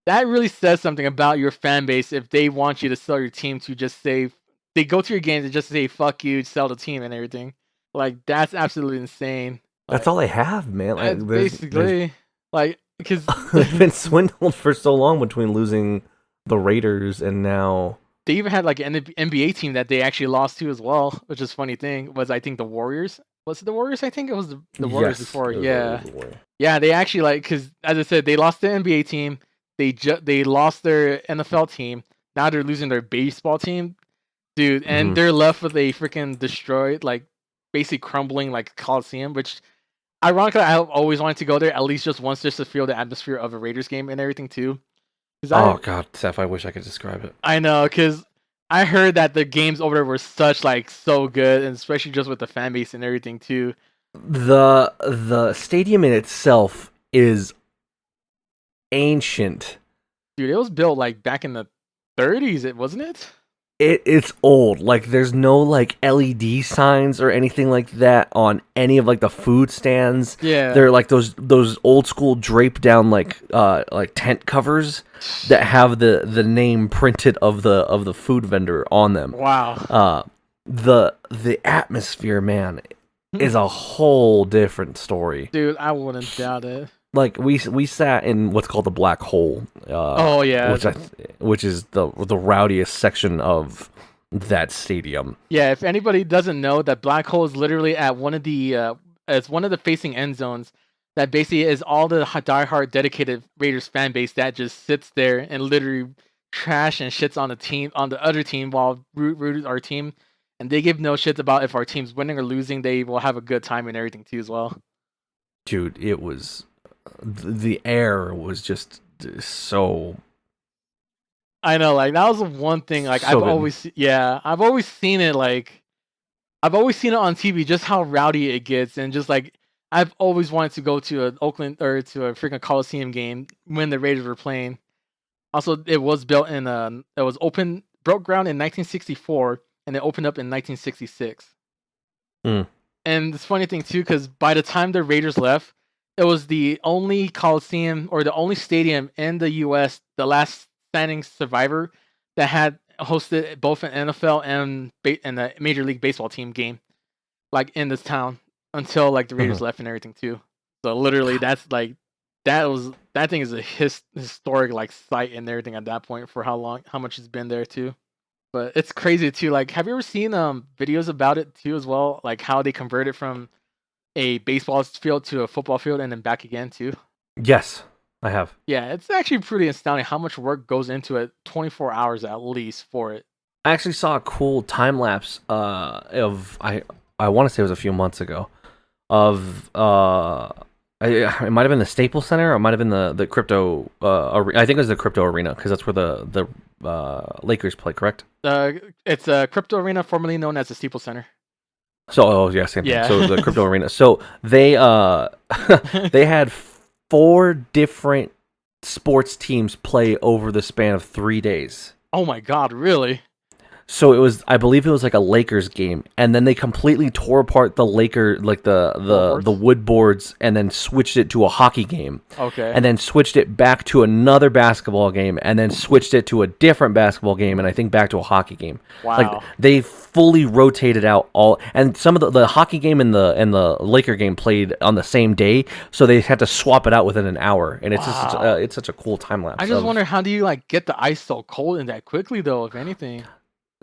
Speaker 2: that really says something about your fan base if they want you to sell your team to just say they go to your games and just say fuck you, sell the team and everything. Like that's absolutely insane.
Speaker 1: That's all they have, man. Like,
Speaker 2: basically, like because
Speaker 1: they've been swindled for so long between losing the Raiders and now
Speaker 2: they even had like an NBA team that they actually lost to as well, which is funny thing was I think the Warriors. Was it the Warriors? I think it was the Warriors before. Yeah. Yeah, they actually like because as I said, they lost the NBA team. They lost their NFL team. Now they're losing their baseball team, dude, and they're left with a freaking destroyed, like basically crumbling like Coliseum. Which, ironically, I always wanted to go there at least just once just to feel the atmosphere of a Raiders game and everything too.
Speaker 1: God, Seph, I wish I could describe it.
Speaker 2: I know, because I heard that the games over there were so good, and especially just with the fan base and everything too.
Speaker 1: The stadium in itself is ancient.
Speaker 2: Dude, it was built like back in the 30s, wasn't it?
Speaker 1: It's old. Like there's no like LED signs or anything like that on any of like the food stands.
Speaker 2: Yeah.
Speaker 1: They're like those old school draped down like tent covers that have the name printed of the food vendor on them.
Speaker 2: Wow.
Speaker 1: The atmosphere, man, is a whole different story.
Speaker 2: Dude, I wouldn't doubt it.
Speaker 1: Like we sat in what's called the black hole.
Speaker 2: Oh yeah,
Speaker 1: which is the rowdiest section of that stadium.
Speaker 2: Yeah, if anybody doesn't know, that black hole is literally at one of the it's one of the facing end zones. That basically is all the diehard dedicated Raiders fan base that just sits there and literally trash and shits on the other team while root our team, and they give no shits about if our team's winning or losing. They will have a good time and everything too as well.
Speaker 1: Dude, it was. The air was just so.
Speaker 2: I know, like that was the one thing. Like I've always seen it. Like I've always seen it on TV, just how rowdy it gets, and just like I've always wanted to go to an Oakland or to a freaking Coliseum game when the Raiders were playing. Also, it was broke ground in 1964, and it opened up in 1966. And this funny thing too, because by the time the Raiders left, it was the only Coliseum or the only stadium in the U.S., the last standing survivor, that had hosted both an NFL and a Major League Baseball team game, like in this town, until like the Raiders left and everything too. So literally, that's like that thing is a historic like site and everything at that point for how much it's been there too. But it's crazy too. Like, have you ever seen videos about it too as well? Like how they converted from a baseball field to a football field and then back again too?
Speaker 1: Yes, I have.
Speaker 2: Yeah, it's actually pretty astounding how much work goes into it. 24 hours at least for it.
Speaker 1: I actually saw a cool time lapse of I want to say it was a few months ago of it might have been the Staples Center or it might have been the crypto I think it was the crypto arena because that's where the Lakers play, correct?
Speaker 2: It's a crypto arena formerly known as the Staples Center.
Speaker 1: So same thing. So the crypto arena. So they they had 4 different sports teams play over the span of 3 days.
Speaker 2: Oh my god, really?
Speaker 1: So it was, I believe it was like a Lakers game, and then they completely tore apart the the wood boards, and then switched it to a hockey game,
Speaker 2: Okay.
Speaker 1: and then switched it back to another basketball game, and then switched it to a different basketball game, and I think back to a hockey game. Like
Speaker 2: Wow.
Speaker 1: they fully rotated out all, and some of the hockey game and the Laker game played on the same day, so they had to swap it out within an hour, and it's just
Speaker 2: Wow.
Speaker 1: it's such a cool time lapse.
Speaker 2: I just wonder, how do you like get the ice so cold and that quickly though, if anything?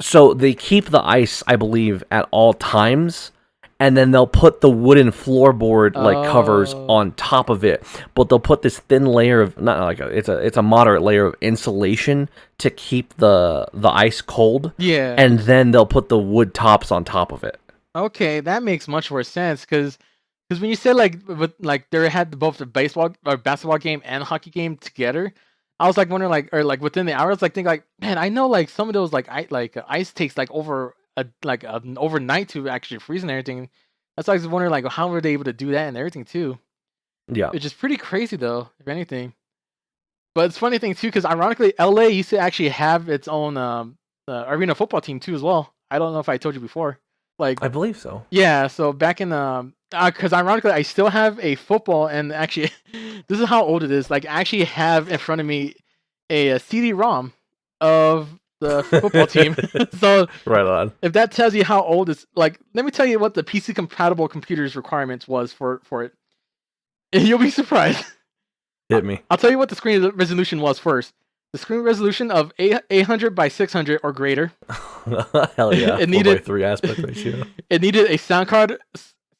Speaker 1: So they keep the ice, I believe, at all times, and then they'll put the wooden floorboard like covers
Speaker 2: Oh.
Speaker 1: on top of it. But they'll put this thin layer of, not like it's a moderate layer of insulation to keep the ice cold,
Speaker 2: Yeah.
Speaker 1: and then they'll put the wood tops on top of it.
Speaker 2: Okay, that makes much more sense because when you said like they had both the baseball or basketball game and hockey game together, I was like wondering like, or like within the hours, like think like, man, I know like some of those like ice takes like over an overnight to actually freeze and everything. That's why I was wondering like how were they able to do that and everything too,
Speaker 1: Yeah.
Speaker 2: which is pretty crazy though, if anything. But it's funny thing too because ironically, LA used to actually have its own arena football team too as well. I don't know if I told you before. Like
Speaker 1: I believe so.
Speaker 2: yeah, so back in because ironically I still have a football, and actually this is how old it is. Like I actually have in front of me a CD-ROM of the football team. So
Speaker 1: Right on.
Speaker 2: if that tells you how old it's, like let me tell you what the PC compatible computers requirements was for it. You'll be surprised.
Speaker 1: Hit me.
Speaker 2: I'll tell you what the screen resolution was first. The screen resolution of 800 by 600 or greater.
Speaker 1: Hell yeah.
Speaker 2: It needed
Speaker 1: 4:3 aspect ratio.
Speaker 2: It needed a sound card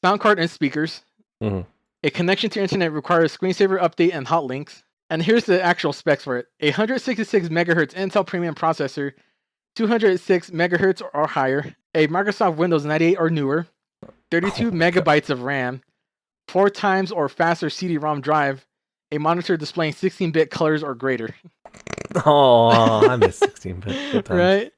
Speaker 2: and speakers.
Speaker 1: Mhm.
Speaker 2: A connection to internet requires screensaver update and hot links. And here's the actual specs for it: 166 megahertz Intel Premium processor, 206 megahertz or higher, a Microsoft Windows 98 or newer, 32 megabytes of RAM, 4 times or faster CD-ROM drive, a monitor displaying 16-bit colors or greater.
Speaker 1: Oh, I miss 16-bit.
Speaker 2: Right?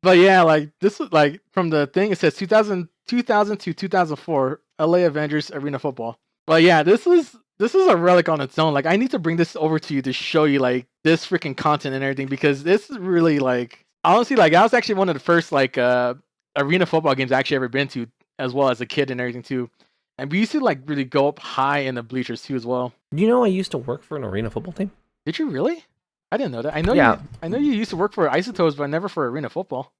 Speaker 2: But yeah, like this is like from the thing, it says 2000 to 2004 LA Avengers Arena Football. But yeah, this is a relic on its own. Like I need to bring this over to you to show you like this freaking content and everything, because this is really like, honestly, like that was actually one of the first like arena football games I actually ever been to, as well as a kid and everything too. And we used to like really go up high in the bleachers too as well.
Speaker 1: You know, I used to work for an arena football team.
Speaker 2: Did you really? I didn't know that. I know
Speaker 1: Yeah.
Speaker 2: I know you used to work for Isotopes, but never for arena football.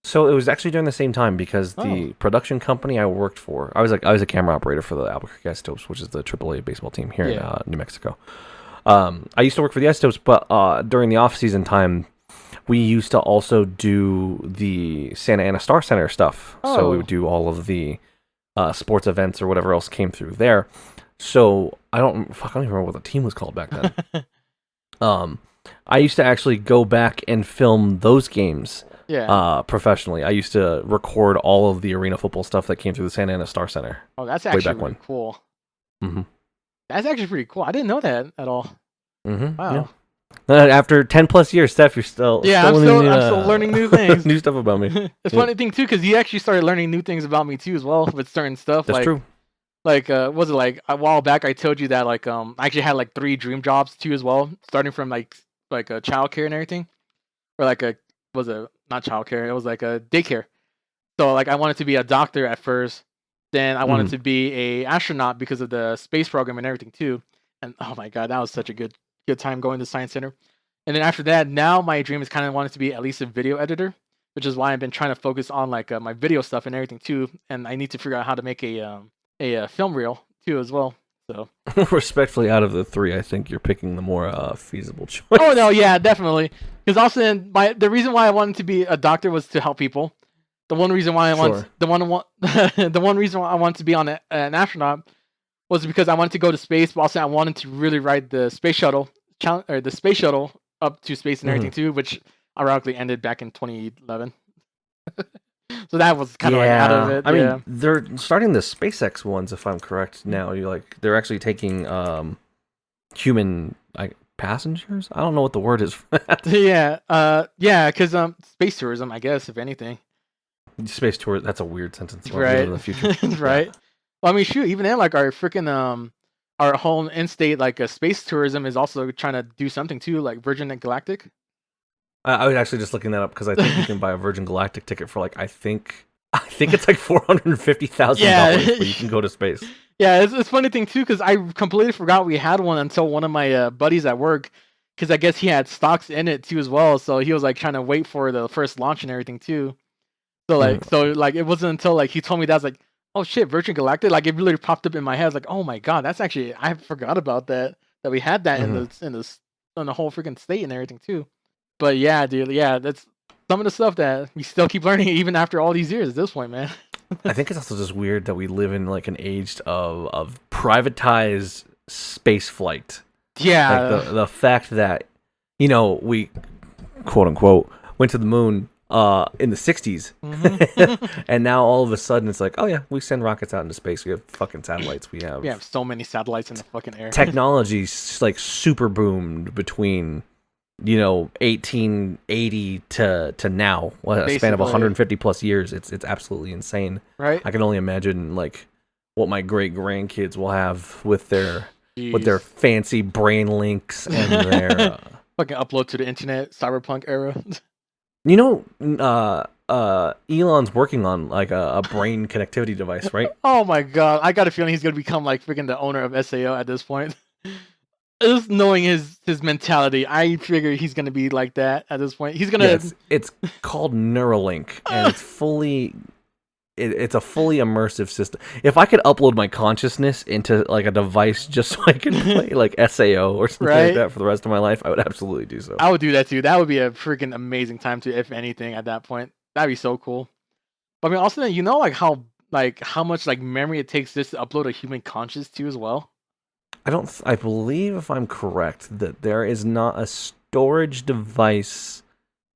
Speaker 1: So it was actually during the same time, because the
Speaker 2: Oh.
Speaker 1: production company I worked for, I was a camera operator for the Albuquerque Isotopes, which is the AAA baseball team here in New Mexico. I used to work for the Isotopes, but during the off-season time, we used to also do the Santa Ana Star Center stuff. So we would do all of the sports events or whatever else came through there. So I don't even remember what the team was called back then. I used to actually go back and film those games.
Speaker 2: Yeah.
Speaker 1: Professionally. I used to record all of the arena football stuff that came through the Santa Ana Star Center.
Speaker 2: Oh, that's
Speaker 1: way
Speaker 2: actually
Speaker 1: back
Speaker 2: really
Speaker 1: when.
Speaker 2: cool.
Speaker 1: Mm-hmm.
Speaker 2: That's actually pretty cool. I didn't know that at all.
Speaker 1: Mm-hmm.
Speaker 2: Wow.
Speaker 1: Yeah. After 10 plus years, Steph, you're still
Speaker 2: I'm still learning new things.
Speaker 1: new stuff about me.
Speaker 2: It's funny thing too, because you actually started learning new things about me too as well with certain stuff.
Speaker 1: That's
Speaker 2: like,
Speaker 1: true.
Speaker 2: Like, was it like a while back? I told you that like I actually had like 3 dream jobs too as well, starting from like a childcare and everything, or like not childcare? It was like a daycare. So like I wanted to be a doctor at first, then I wanted to be a astronaut because of the space program and everything too. And oh my god, that was such a good time going to Science Center. And then after that, now my dream is kind of wanting to be at least a video editor, which is why I've been trying to focus on like my video stuff and everything too. And I need to figure out how to make a film reel too as well. So
Speaker 1: Respectfully, out of the 3, I think you're picking the more feasible choice.
Speaker 2: oh no, yeah, definitely. Because also, the reason why I wanted to be a doctor was to help people. The one reason why the one reason why I wanted to be on an astronaut was because I wanted to go to space, but also I wanted to really ride the space shuttle up to space and everything too, which ironically ended back in 2011. So that was kind of like out of it.
Speaker 1: I mean, they're starting the SpaceX ones, if I'm correct. Now they're actually taking human passengers. I don't know what the word is for that.
Speaker 2: Because space tourism, I guess, if anything.
Speaker 1: Space tour. That's a weird sentence.
Speaker 2: Right.
Speaker 1: In the future.
Speaker 2: Right. Yeah. Well, I mean, shoot. Even then, like our freaking our whole in-state like space tourism is also trying to do something too, like Virgin Galactic.
Speaker 1: I was actually just looking that up because I think you can buy a Virgin Galactic ticket for like I think it's like $450,000 where you can go to space.
Speaker 2: Yeah, it's a funny thing too because I completely forgot we had one until one of my buddies at work, because I guess he had stocks in it too as well. So he was like trying to wait for the first launch and everything too. So like it wasn't until like he told me that I was like, oh shit, Virgin Galactic, like it really popped up in my head. I was like, oh my god, that's actually, I forgot about that we had that in the whole freaking state and everything too. But yeah, dude, yeah, that's some of the stuff that we still keep learning even after all these years at this point, man.
Speaker 1: I think it's also just weird that we live in like an age of privatized space flight.
Speaker 2: Yeah,
Speaker 1: like the fact that we quote unquote went to the moon in the 60s, and now all of a sudden it's like, oh yeah, we send rockets out into space, we have fucking satellites, we have
Speaker 2: so many satellites in the fucking air.
Speaker 1: Technology's like super boomed between 1880 to now, a span of 150 plus years. It's absolutely insane,
Speaker 2: right?
Speaker 1: I can only imagine like what my great grandkids will have with their fancy brain links and their
Speaker 2: fucking upload to the internet, cyberpunk era.
Speaker 1: Elon's working on like a brain connectivity device, right?
Speaker 2: Oh my god, I got a feeling he's gonna become like freaking the owner of SAO at this point. Just knowing his mentality, I figure he's gonna be like that at this point. He's gonna.
Speaker 1: Yeah, it's called Neuralink, and it's a fully immersive system. If I could upload my consciousness into like a device just so I can play like SAO or something like that for the rest of my life, I would absolutely do so.
Speaker 2: I would do that too. That would be a freaking amazing time to, if anything, at that point. That'd be so cool. But I mean, also, like how much like memory it takes just to upload a human conscious to as well.
Speaker 1: I believe, if I'm correct, that there is not a storage device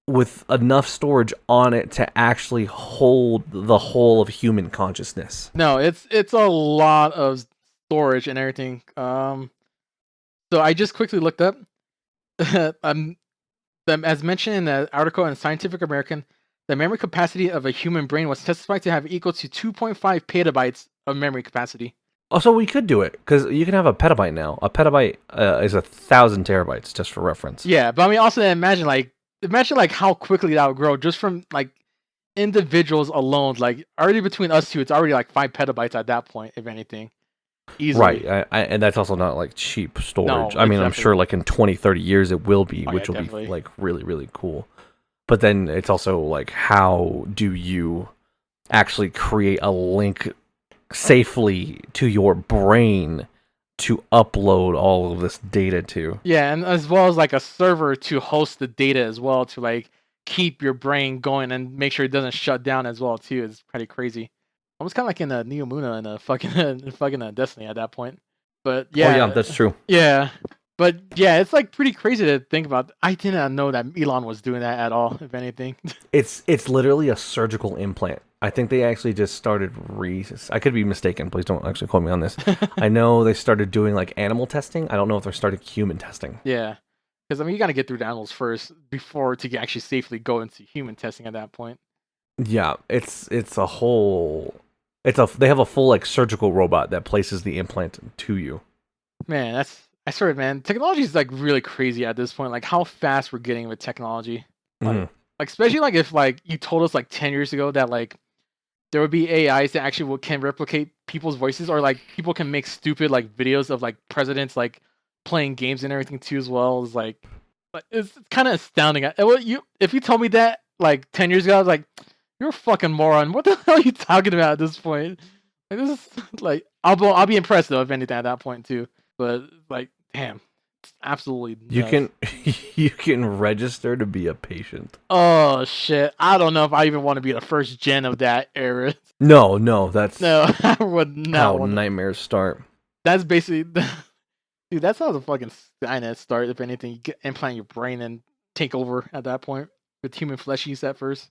Speaker 1: with enough storage on it to actually hold the whole of human consciousness.
Speaker 2: No, it's a lot of storage and everything. So I just quickly looked up. As mentioned in the article in Scientific American, the memory capacity of a human brain was testified to have equal to 2.5 petabytes of memory capacity.
Speaker 1: Oh, so we could do it, because you can have a petabyte now. A petabyte is 1,000 terabytes, just for reference.
Speaker 2: Yeah, but I mean, also imagine how quickly that would grow just from like individuals alone. Like already between us two, it's already like 5 petabytes at that point, if anything. Easily.
Speaker 1: Right, and that's also not like cheap storage.
Speaker 2: No,
Speaker 1: I mean,
Speaker 2: exactly.
Speaker 1: I'm sure like in 20, 30 years it will be, which will
Speaker 2: definitely
Speaker 1: be like really, really cool. But then it's also like, how do you actually create a link safely to your brain to upload all of this data to?
Speaker 2: Yeah, and as well as like a server to host the data as well, to like keep your brain going and make sure it doesn't shut down as well too. It's pretty crazy. Almost kind of like in a Neo Muna and a fucking Destiny at that point. But yeah,
Speaker 1: oh yeah, that's true.
Speaker 2: Yeah, but yeah, it's like pretty crazy to think about. I did not know that Elon was doing that at all, if anything.
Speaker 1: It's literally a surgical implant. I think they actually just started I could be mistaken. Please don't actually quote me on this. I know they started doing like animal testing. I don't know if they're starting human testing.
Speaker 2: Yeah, because I mean, you got to get through the animals first before to actually safely go into human testing at that point.
Speaker 1: Yeah, they have a full like surgical robot that places the implant to you.
Speaker 2: Man, I swear, man, technology is like really crazy at this point. Like how fast we're getting with technology. Like especially like if like you told us like 10 years ago that like there would be AIs that actually can replicate people's voices, or like people can make stupid like videos of like presidents like playing games and everything too as well. It's kind of astounding. If you told me that like 10 years ago, I was like, you're a fucking moron. What the hell are you talking about at this point? Like, this is like I'll be impressed though if anything at that point too. But like, damn, it's absolutely nuts.
Speaker 1: You can register to be a patient.
Speaker 2: Oh shit! I don't know if I even want to be the first gen of that era.
Speaker 1: No,
Speaker 2: I would not.
Speaker 1: How nightmares start.
Speaker 2: That's basically, dude. That's how the fucking Skynet start. If anything, you implant your brain and take over at that point with human flesh use at first.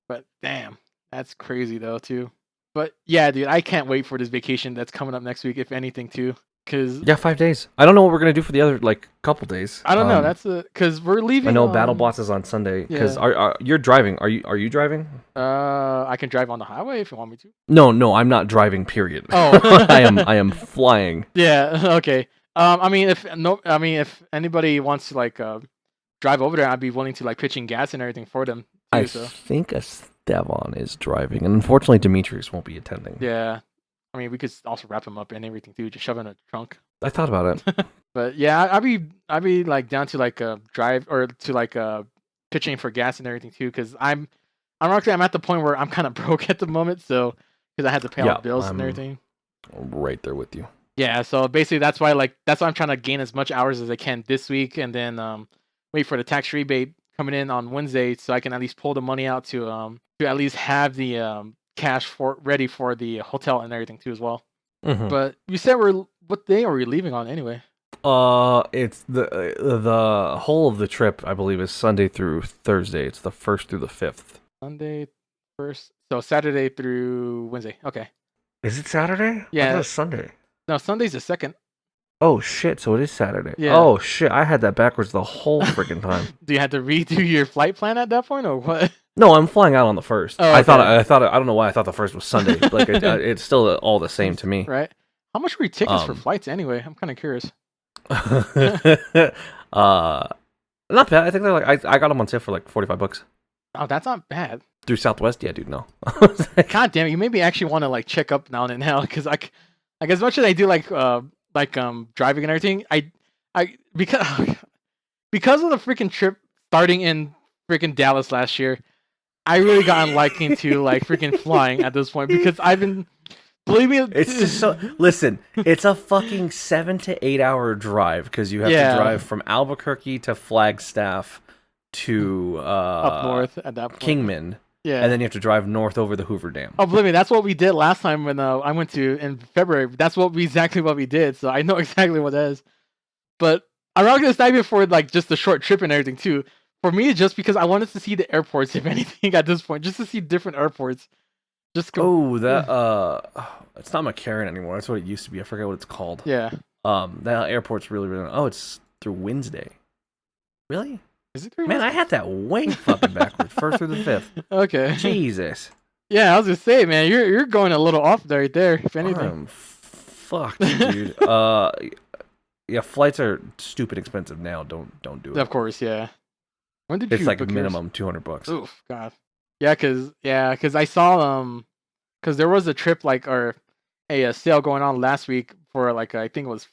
Speaker 2: But damn, that's crazy though too. But yeah, dude, I can't wait for this vacation that's coming up next week, if anything too. Cause
Speaker 1: 5 days. I don't know what we're gonna do for the other like couple days.
Speaker 2: I don't know. That's because we're leaving.
Speaker 1: I know Battle Boss is on Sunday. Because you're driving? Are you driving?
Speaker 2: I can drive on the highway if you want me to.
Speaker 1: No, I'm not driving. Period.
Speaker 2: Oh,
Speaker 1: I am flying.
Speaker 2: Yeah. Okay. I mean, if anybody wants to like drive drive over there, I'd be willing to like pitch in gas and everything for them too.
Speaker 1: I
Speaker 2: So
Speaker 1: think Esteban is driving, and unfortunately, Demetrius won't be attending.
Speaker 2: yeah, I mean we could also wrap him up and everything too, just shove in a trunk.
Speaker 1: I thought about it.
Speaker 2: But yeah, I'd be like down to like a drive or to like pitching for gas and everything too, because I'm at the point where I'm kind of broke at the moment, so because I had to pay all the bills and everything.
Speaker 1: Right there with you.
Speaker 2: Yeah, so basically that's why I'm trying to gain as much hours as I can this week, and then wait for the tax rebate coming in on Wednesday, so I can at least pull the money out to at least have the cash ready for the hotel and everything too as well.
Speaker 1: Mm-hmm.
Speaker 2: But you said what day are we leaving on anyway?
Speaker 1: It's the whole of the trip, I believe, is Sunday through Thursday. It's the 1st through the 5th.
Speaker 2: Sunday 1st, so Saturday through Wednesday. Okay.
Speaker 1: Is it Saturday?
Speaker 2: Yeah,
Speaker 1: I thought it was Sunday.
Speaker 2: No, Sunday's the 2nd.
Speaker 1: Oh shit! So it is Saturday.
Speaker 2: Yeah.
Speaker 1: Oh shit! I had that backwards the whole freaking time.
Speaker 2: Do you have to redo your flight plan at that point, or what?
Speaker 1: No, I'm flying out on the 1st.
Speaker 2: Oh, okay.
Speaker 1: I don't know why I thought the 1st was Sunday. Like it's still all the same to me.
Speaker 2: Right. How much were your tickets for flights anyway? I'm kind of curious.
Speaker 1: Not bad. I think they're like I got them on sale for like $45.
Speaker 2: Oh, that's not bad.
Speaker 1: Through Southwest, yeah, dude. No.
Speaker 2: God damn it! You made me actually want to like check up now and now, because like as much as I do like driving and everything, I because of the freaking trip starting in freaking Dallas last year, I really got liking to like freaking flying at this point, because I've been. Believe me,
Speaker 1: it's just so. Listen, it's a fucking 7 to 8 hour drive, because you have to drive from Albuquerque to Flagstaff to
Speaker 2: up north at that point.
Speaker 1: Kingman.
Speaker 2: Yeah,
Speaker 1: and then you have to drive north over the Hoover Dam.
Speaker 2: Oh, believe me, that's what we did last time when I went to in February. That's exactly what we did. So I know exactly what that is. But I'm not gonna dive in for like just the short trip and everything too. For me, it's just because I wanted to see the airports, if anything, at this point, just to see different airports.
Speaker 1: It's not McCarran anymore. That's what it used to be. I forget what it's called.
Speaker 2: Yeah.
Speaker 1: That airport's really. Oh, it's through Wednesday. Really?
Speaker 2: Is it through?
Speaker 1: Man, I had that way fucking backwards. 1st through the 5th.
Speaker 2: Okay.
Speaker 1: Jesus.
Speaker 2: Yeah, I was gonna say, man, you're going a little off right there. If anything.
Speaker 1: I'm fucked, dude. Yeah, flights are stupid expensive now. Don't do it.
Speaker 2: Of course, yeah. When did
Speaker 1: it's
Speaker 2: you
Speaker 1: like
Speaker 2: book
Speaker 1: minimum $200.
Speaker 2: Oof, God. Yeah, cause I saw cause there was a trip like or a sale going on last week for like I think it was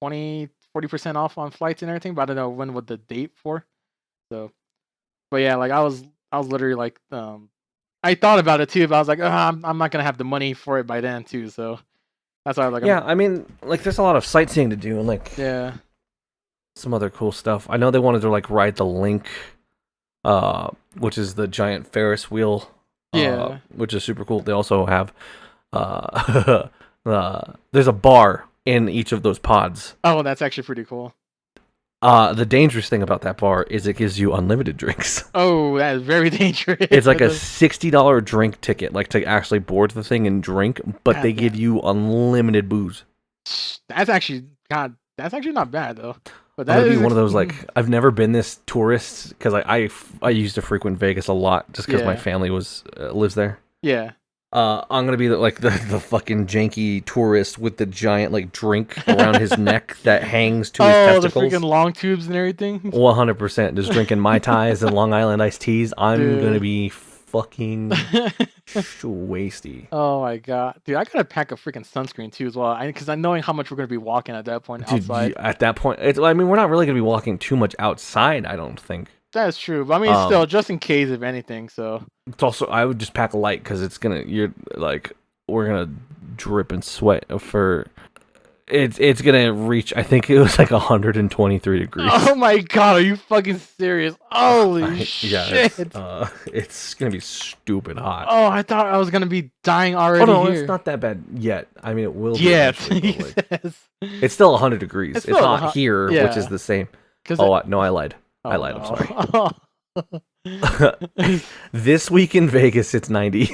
Speaker 2: 40% off on flights and everything, but I don't know when was the date for. So, but yeah, like I was literally like I thought about it too, but I was like, I'm not gonna have the money for it by then too. So that's why I was like,
Speaker 1: yeah, I mean, like there's a lot of sightseeing to do and like some other cool stuff. I know they wanted to like ride the Link, which is the giant Ferris wheel. Which is super cool. They also have there's a bar in each of those pods.
Speaker 2: Oh, that's actually pretty cool.
Speaker 1: The dangerous thing about that bar is it gives you unlimited drinks.
Speaker 2: Oh, that is very dangerous.
Speaker 1: It's like a $60 drink ticket, like to actually board the thing and drink, but they give you unlimited booze.
Speaker 2: That's actually not bad though. But
Speaker 1: that would be one of those like I've never been this tourist because I used to frequent Vegas a lot just because my family lives there.
Speaker 2: Yeah.
Speaker 1: I'm gonna be the fucking janky tourist with the giant like drink around his neck that hangs to his testicles.
Speaker 2: Oh, the freaking long tubes and everything.
Speaker 1: 100%, just drinking Mai Tais and Long Island iced teas. I'm gonna be fucking wasty.
Speaker 2: Oh my god, dude! I gotta pack a freaking sunscreen too as well, because I'm knowing how much we're gonna be walking at that point outside.
Speaker 1: At that point, I mean, we're not really gonna be walking too much outside. I don't think.
Speaker 2: That's true, but I mean, still, just in case if anything. So
Speaker 1: it's also I would just pack a light because we're gonna drip and sweat for. It's gonna reach. I think it was like 123 degrees.
Speaker 2: Oh my god, are you fucking serious? Holy shit!
Speaker 1: Yeah, it's gonna be stupid hot.
Speaker 2: Oh, I thought I was gonna be dying already.
Speaker 1: Oh no,
Speaker 2: here.
Speaker 1: It's not that bad yet. I mean, it will be.
Speaker 2: Yeah,
Speaker 1: it's still 100 degrees. It's not here, which is the same. No, I lied. I lied. I'm sorry. This week in Vegas, it's 90.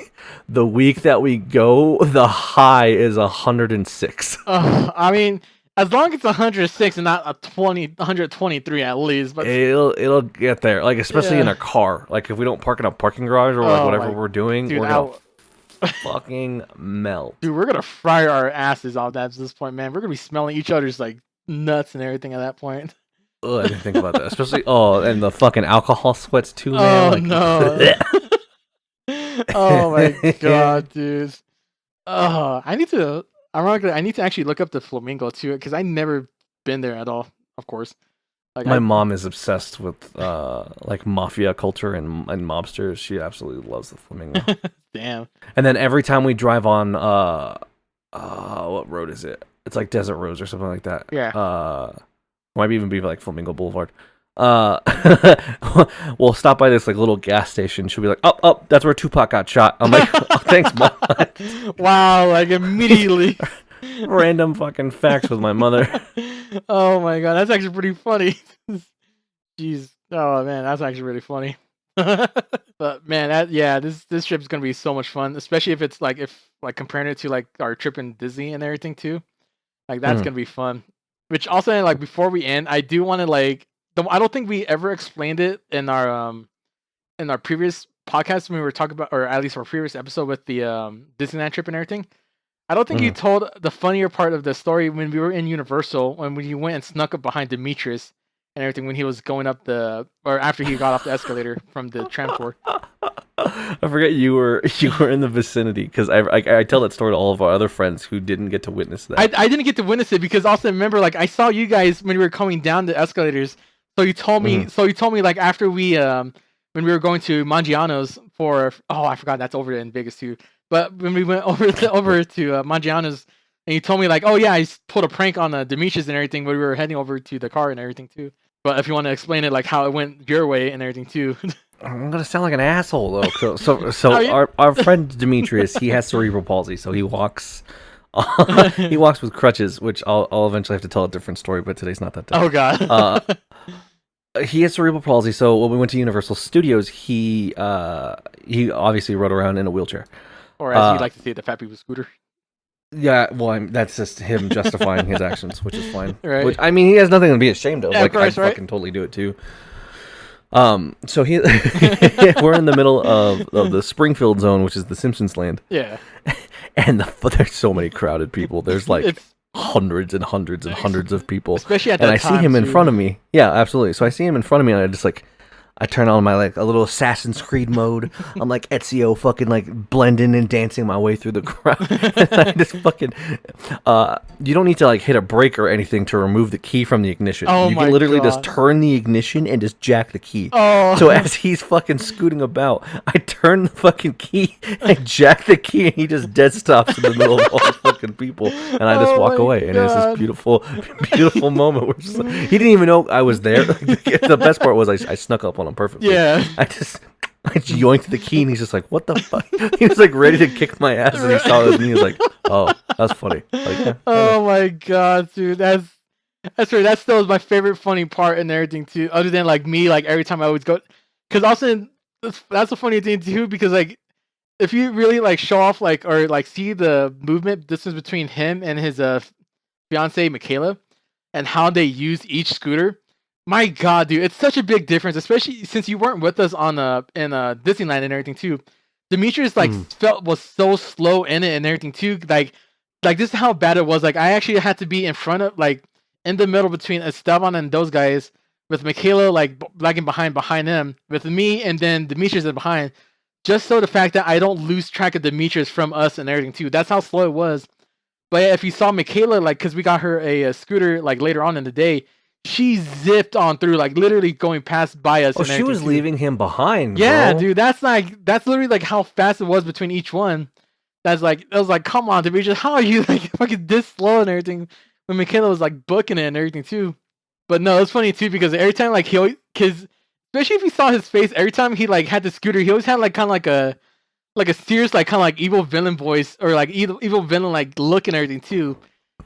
Speaker 1: The week that we go, the high is 106.
Speaker 2: I mean, as long as it's 106 and not 123 at least. But
Speaker 1: it'll get there. Like especially in a car. Like if we don't park in a parking garage or like whatever we're doing, we're gonna fucking melt.
Speaker 2: Dude, we're gonna fry our asses off that at this point, man. We're gonna be smelling each other's like nuts and everything at that point.
Speaker 1: I didn't think about that. Especially, and the fucking alcohol sweats too, man.
Speaker 2: Oh
Speaker 1: Like,
Speaker 2: no. Oh my god, dude. Oh, I need to. Ironically, I need to actually look up the flamingo too, because I never been there at all. Of course, like
Speaker 1: My
Speaker 2: I.
Speaker 1: mom is obsessed with like mafia culture and mobsters. She absolutely loves the flamingo.
Speaker 2: Damn.
Speaker 1: And then every time we drive on what road is it? It's like Desert Rose or something like that.
Speaker 2: Yeah.
Speaker 1: Might even be like Flamingo Boulevard. We'll stop by this like little gas station. She'll be like, "Oh, that's where Tupac got shot." I'm like, oh, "Thanks, mom."
Speaker 2: Wow! Like immediately.
Speaker 1: Random fucking facts with my mother.
Speaker 2: Oh my god, that's actually pretty funny. Jeez. Oh man, that's actually really funny. But man, this trip is gonna be so much fun, especially if it's like comparing it to like our trip in Disney and everything too. Like that's gonna be fun. Which also like before we end, I do want to like I don't think we ever explained it in our previous podcast when we were talking about, or at least our previous episode with the Disneyland trip and everything. I don't think you told the funnier part of the story when we were in Universal, when you went and snuck up behind Demetrius and everything when he was going up or after he got off the escalator from the tram tour.
Speaker 1: I forget you were in the vicinity because I tell that story to all of our other friends who didn't get to witness that.
Speaker 2: I didn't get to witness it because also remember, like, I saw you guys when we were coming down the escalators. So you told me like after we when we were going to Mangiano's for I forgot that's over in Vegas too. But when we went over to Mangiano's, and you told me like, oh yeah, I pulled a prank on Demetrius and everything when we were heading over to the car and everything too. But if you want to explain it, like how it went your way and everything too.
Speaker 1: I'm gonna sound like an asshole though. So our friend Demetrius, he has cerebral palsy, so he walks. He walks with crutches, which I'll eventually have to tell a different story, but today's not that day.
Speaker 2: Oh god.
Speaker 1: He has cerebral palsy, so when we went to Universal Studios, he obviously rode around in a wheelchair.
Speaker 2: Or as you like to say, the fat people scooter.
Speaker 1: Yeah, well, that's just him justifying his actions, which is fine.
Speaker 2: Right.
Speaker 1: Which, I mean, he has nothing to be ashamed of.
Speaker 2: Yeah,
Speaker 1: like,
Speaker 2: of course,
Speaker 1: I'd
Speaker 2: right?
Speaker 1: fucking totally do it too. So we're in the middle of the Springfield zone, which is the Simpsons land.
Speaker 2: Yeah.
Speaker 1: And there's so many crowded people. There's like hundreds and hundreds and hundreds of people.
Speaker 2: Especially at that
Speaker 1: time. And I see him in front of me. Yeah, absolutely. So I see him in front of me, and I just like, I turn on my like a little Assassin's Creed mode. I'm like Ezio fucking like blending and dancing my way through the crowd. And I just fucking you don't need to like hit a brake or anything to remove the key from the ignition.
Speaker 2: Oh
Speaker 1: you
Speaker 2: my
Speaker 1: can literally
Speaker 2: God.
Speaker 1: just turn the ignition and just jack the key.
Speaker 2: Oh.
Speaker 1: So as he's fucking scooting about, I turn the fucking key and jack the key, and he just dead stops in the middle of all the fucking people, and I just walk away. And it's this beautiful, beautiful moment where just, he didn't even know I was there. The best part was I snuck up on him perfectly.
Speaker 2: Yeah.
Speaker 1: I yoinked the key, and he's just like, "What the fuck?" He was like ready to kick my ass, and he saw it, and he was like, "Oh, that's funny." Like, yeah,
Speaker 2: oh my god, dude, that's right. That still is my favorite funny part and everything too. Other than like me, like every time I always go, because also that's a funny thing too. Because like if you really like show off like or like see the movement distance between him and his fiance Michaela, and how they use each scooter. My god, dude, it's such a big difference, especially since you weren't with us on in Disneyland and everything too. Demetrius was so slow in it and everything too. Like this is how bad it was. Like I actually had to be in front of like in the middle between Esteban and those guys, with Michaela like lagging behind them, with me and then Demetrius behind, just so the fact that I don't lose track of Demetrius from us and everything too. That's how slow it was. But if you saw Michaela, like, because we got her a scooter like later on in the day, she zipped on through, like literally going past by us.
Speaker 1: Oh, she was leaving him behind.
Speaker 2: Yeah,
Speaker 1: bro.
Speaker 2: dude, that's literally like how fast it was between each one. That's like, it was like, come on, Demetrius, how are you like fucking this slow and everything? When Michaela was like booking it and everything too. But no, it's funny too because every time like because especially if you saw his face, every time he like had the scooter, he always had like kind of like a serious like kind of like evil villain voice or like evil villain like look and everything too.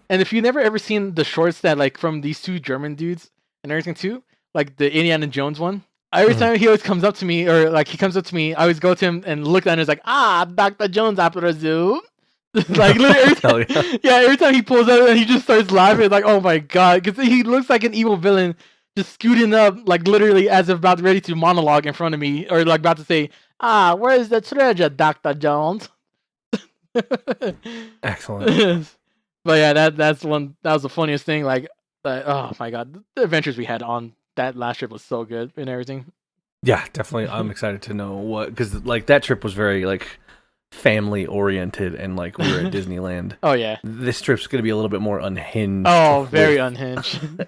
Speaker 2: And if you never ever seen the shorts that like from these two German dudes and everything too, like the Indiana Jones one, every time he always comes up to me or like he comes up to me, I always go to him and look at him and it's like, Dr. Jones after zoo. Like literally every time he pulls out and he just starts laughing like, oh my god, because he looks like an evil villain just scooting up like literally as if about ready to monologue in front of me or like about to say, where is the treasure, Dr. Jones?
Speaker 1: Excellent.
Speaker 2: But yeah, that was the funniest thing. Like But oh my god, the adventures we had on that last trip was so good and everything.
Speaker 1: Yeah, definitely. I'm excited to know because like that trip was very like family oriented and like we were at Disneyland.
Speaker 2: Oh yeah.
Speaker 1: This trip's gonna be a little bit more unhinged.
Speaker 2: Oh, very
Speaker 1: with-
Speaker 2: unhinged.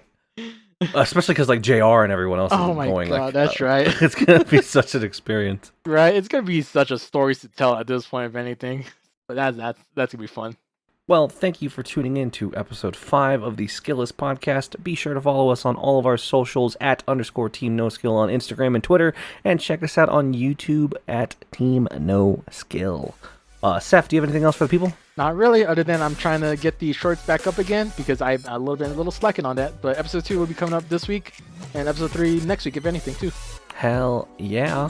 Speaker 1: Especially because like JR and everyone else is
Speaker 2: Oh my
Speaker 1: going.
Speaker 2: god,
Speaker 1: like,
Speaker 2: that's right.
Speaker 1: It's gonna be such an experience.
Speaker 2: Right, it's gonna be such a stories to tell at this point, if anything. But that's gonna be fun.
Speaker 1: Well, thank you for tuning in to episode 5 of the Skillless podcast. Be sure to follow us on all of our socials at _Team No Skill on Instagram and Twitter, and check us out on YouTube at Team No Skill. Seph, do you have anything else for the people?
Speaker 2: Not really, other than I'm trying to get the shorts back up again because I'm a little slacking on that. But episode 2 will be coming up this week, and episode 3 next week, if anything, too.
Speaker 1: Hell yeah.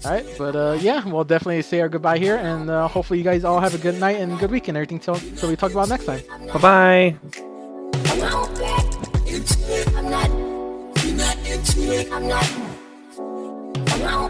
Speaker 2: Alright, but yeah, we'll definitely say our goodbye here, and hopefully you guys all have a good night and good week and everything till we talk about next time.
Speaker 1: Bye-bye.
Speaker 3: I'm not